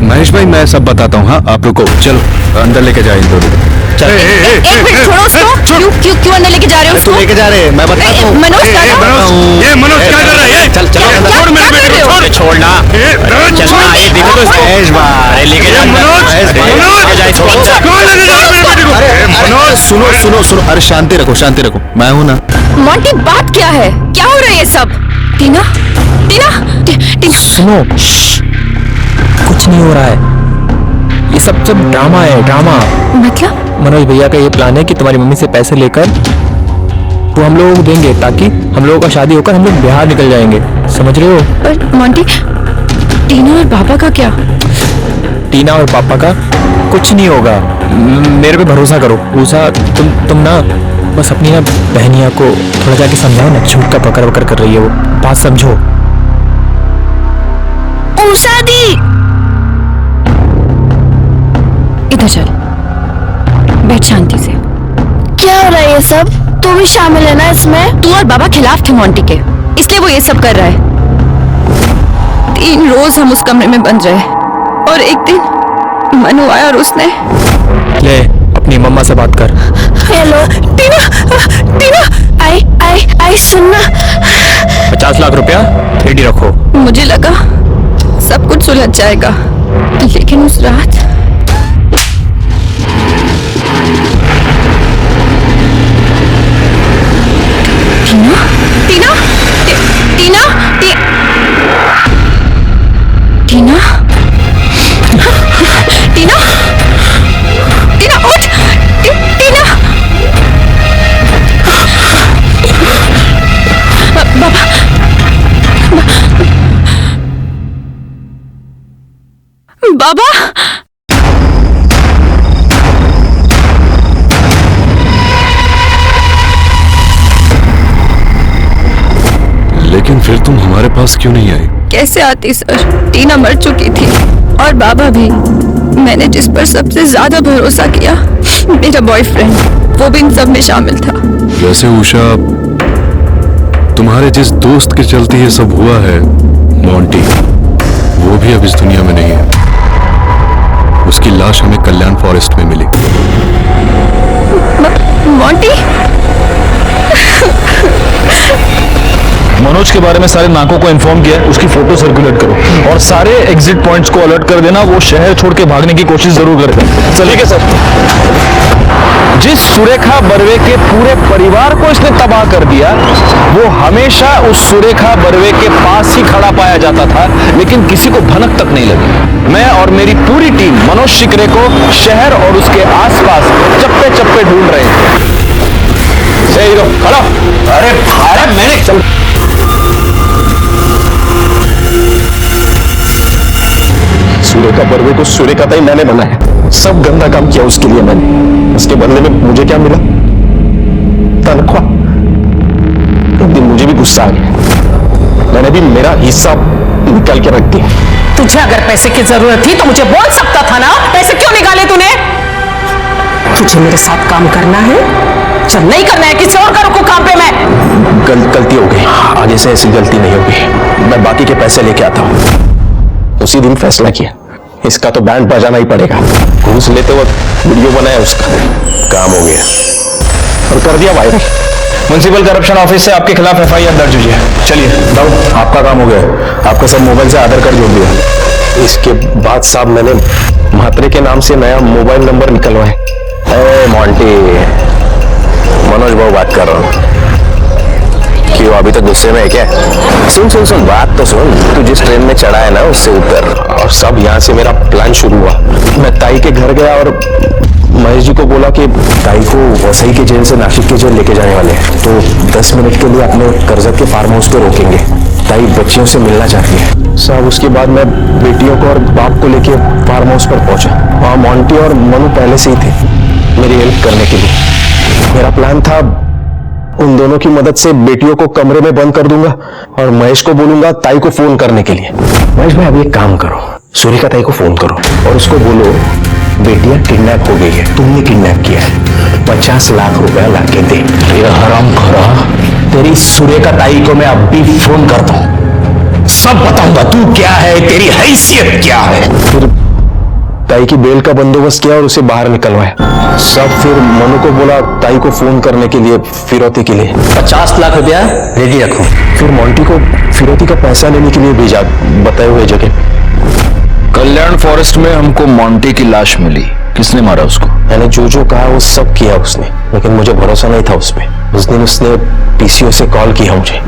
महेश भाई मैं सब बताता हूँ। हाँ आप रुको, चलो अंदर लेके जाए इनको। चल एक मिनट छोड़ो उसको। क्यों अंदर लेके जा रहे हो उसको? लेके जा रहे हैं, मैं बताता हूँ। मनोज ये मनोज क्या कर रहा है? चल चलो छोड़ मेरे बेटे को, छोड़। छोड़ना चलना, ये देखो तो महेश भाई लेके जा। मनोज सुनो सुनो सुनो, अरे शांति रखो शांति रखो, मैं हूँ ना। मोंटी बात क्या है? क्या हो रहा है ये सब? टीना टीना सुनो, कुछ नहीं हो रहा है, ये सब ड्रामा है, ड्रामा। मतलब? मनोज भैया का ये प्लान है कि तुम्हारी मम्मी से पैसे लेकर वो हम लोगों को देंगे ताकि हम लोगों का शादी होकर हम लोग बिहार निकल जाएंगे, समझ रहे हो? पर मोंटी, टीना और पापा का क्या? टीना और पापा का कुछ नहीं होगा, मेरे पे भरोसा करो। उषा तुम ना बस अपनी ना बहनिया को थोड़ा जाके समझाओ ना, झूठ का पकड़ वकड़ कर रही है वो, बात समझो। उषा दी, इधर चल, बैठ शांति से। क्या हो रहा है ये सब? तू भी शामिल है ना इसमें? तू और बाबा खिलाफ थे मोंटी के, इसलिए वो ये सब कर रहा है। 3 रोज हम उस कमरे में बंद रहे और एक दिन मनु आया और उसने ले अपनी मम्मा से बात कर। हेलो टीना आई सुनना। 50 लाख रुपया रेडी रखो। मुझे लगा सब कुछ सुलझ जाएगा, लेकिन उस रात टीना उठ। टीना बाबा लेकिन फिर तुम हमारे पास क्यों नहीं आई? कैसे आती सर? टीना मर चुकी थी और बाबा भी। मैंने जिस पर सबसे ज्यादा भरोसा किया, मेरा बॉयफ्रेंड, वो भी इन सब में शामिल था। वैसे उषा, तुम्हारे जिस दोस्त के चलते ये सब हुआ है, मोंटी, वो भी अब इस दुनिया में नहीं है। उसकी लाश हमें कल्याण फॉरेस्ट में मिली। मोंटी? मनोज के बारे में सारे नाकों को इन्फॉर्म किया है, उसकी फोटो सर्कुलेट करो और सारे एग्जिट पॉइंट्स को अलर्ट कर देना, वो शहर छोड़ के भागने की कोशिश जरूर करेगा। चलिए सर। जिस सुरेखा बर्वे के पूरे परिवार को इसने तबाह कर दिया, वो हमेशा उस सुरेखा बर्वे के पास ही खड़ा पाया जाता था, लेकिन किसी को भनक तक नहीं लगी। मैं और मेरी पूरी टीम मनोज शिकरे को शहर और उसके आसपास चप्पे चप्पे ढूंढ रहे थे। खड़ा। अरे मैंने सुरेखा बर्वे को सुरेखा ताई मैंने बनाया, सब गंदा काम किया उसके लिए मैंने। उसके बदले में मुझे क्या मिला? तनख्वाह। एक दिन मुझे भी गुस्सा आ गया, मैंने भी मेरा हिस्सा निकाल के रख दिया। तुझे अगर पैसे की जरूरत थी तो मुझे बोल सकता था ना, पैसे क्यों निकाले तूने? तुझे मेरे साथ काम करना है? चल, नहीं करना है किसी और का रुकू काम पे। मैं गलती हो गई, आगे से ऐसी गलती नहीं होगी। मैं बाकी के पैसे लेके आता हूँ। उसी दिन फैसला किया, इसका तो बैंड बजाना ही पड़ेगा। घूस लेते वक्त वीडियो बनाया, उसका काम हो गया और कर दिया वायरल। म्युनिसिपल करप्शन ऑफिस से आपके खिलाफ FIR दर्ज हुई है। चलिए दाऊद, आपका काम हो गया। आपका सब मोबाइल से आधार कार्ड जोड़ दिया। इसके बाद साहब मैंने म्हात्रे के नाम से नया मोबाइल नंबर निकलवाए। मोंटी, मनोज भाऊ बात कर रहा हूँ। क्यों अभी तक गुस्से में है क्या? सुन बात तो सुन। तू जिस ट्रेन में चढ़ा है ना, उससे उतर। और सब यहाँ से मेरा प्लान शुरू हुआ। मैं ताई के घर गया और महेश जी को बोला कि ताई को वसई के जेल से नासिक के जेल लेके जाने वाले हैं, तो 10 मिनट के लिए अपने करजत के फार्म हाउस पे रोकेंगे। ताई बच्चियों से मिलना चाहती है साहब। उसके बाद मैं बेटियों को और बाप को लेके फार्म हाउस पर पहुंचा। वहाँ मोंटी और मनु पहले से ही थे मेरी हेल्प करने के लिए। मेरा प्लान था उन दोनों की मदद से बेटियों को कमरे में बंद कर दूंगा और महेश को बोलूंगा ताई को फोन करने के लिए। महेश भाई, अब एक काम करो, सुरेखा ताई को फोन करो और उसको बोलो बेटियां किडनैप हो गई है, तुमने किडनैप किया है, 50 लाख रुपया लाके दे। ये हराम खोरा तेरी सुरेखा ताई को मैं अब भी फोन करता हूं, सब बताऊंगा तू क्या है, तेरी हैसियत क्या है। फिर ताई की बेल का बंदोबस्त किया और उसे बाहर निकलवाया। सब फिर मनु को बोला ताई को फोन करने के लिए फिरौती के लिए 50 लाख रुपया रेडी रखो। फिर मोंटी को फिरौती का पैसा लेने के लिए भेजा बताए हुए जगह। कल्याण फॉरेस्ट में हमको मोंटी की लाश मिली। किसने मारा उसको? मैंने जो कहा वो सब किया उसने, लेकिन मुझे भरोसा नहीं था उस पर। उस दिन उसने पीसीओ से कॉल किया मुझे।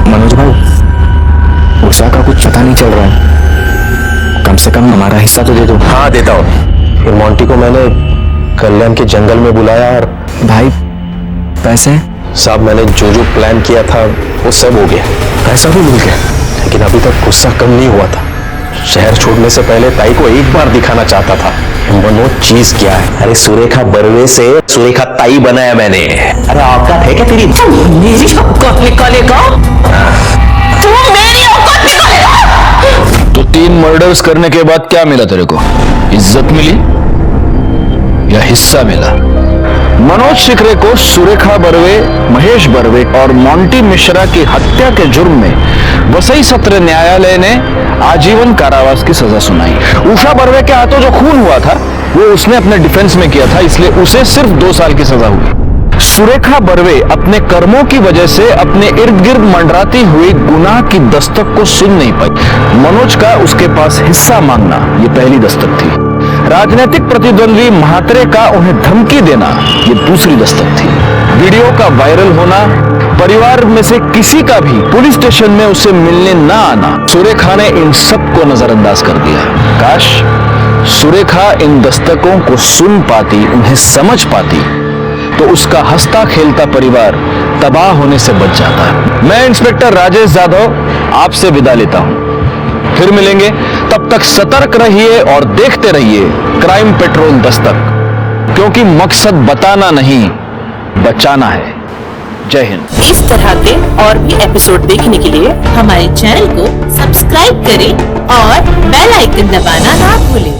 मनोज भाई, उषा का कुछ पता नहीं चल रहा है, कम से कम हमारा हिस्सा तो दे दो। हाँ देता हूँ। फिर मोंटी को मैंने कल्याण के जंगल में बुलाया और भाई पैसे? साहब मैंने जो प्लान किया था वो सब हो गया, पैसा भी मिल गया, लेकिन अभी तक गुस्सा कम नहीं हुआ था। शहर छोड़ने से पहले ताई को एक बार दिखाना चाहता था मनो चीज क्या है। अरे सुरेखा बरवे से सुरेखा ताई बनाया मैंने। अरे औकात है क्या तेरी? मेरी औकात निकालेगा? तू मेरी औकात निकालेगा? तो 3 मर्डर्स करने के बाद क्या मिला तेरे को? इज्जत मिली या हिस्सा मिला? मनोज शिखरे को सुरेखा बर्वे, महेश बर्वे और मोंटी मिश्रा की हत्या के जुर्म में वसई सत्र न्यायालय ने आजीवन कारावास की सजा सुनाई। उषा बर्वे के हाथों जो खून हुआ था वो उसने अपने डिफेंस में किया था, इसलिए उसे सिर्फ 2 साल की सजा हुई। सुरेखा बर्वे अपने कर्मों की वजह से अपने इर्द गिर्द मंडराती हुई गुनाह की दस्तक को सुन नहीं पाई। मनोज का उसके पास हिस्सा मांगना ये पहली दस्तक थी। राजनीतिक प्रतिद्वंदी महात्रे का उन्हें धमकी देना ये दूसरी दस्तक थी। वीडियो का वायरल होना, परिवार में से किसी का भी पुलिस स्टेशन में उसे मिलने ना आना, सुरेखा ने इन सब को नजरअंदाज कर दिया। काश सुरेखा इन दस्तकों को सुन पाती, उन्हें समझ पाती, तो उसका हंसता खेलता परिवार तबाह होने से बच जाता। मैं इंस्पेक्टर राजेश यादव आपसे विदा लेता हूं, फिर मिलेंगे। तब तक सतर्क रहिए और देखते रहिए क्राइम पेट्रोल दस्तक, क्योंकि मकसद बताना नहीं बचाना है। जय हिंद। इस तरह के और भी एपिसोड देखने के लिए हमारे चैनल को सब्सक्राइब करें और बेल आइकन दबाना ना भूलें।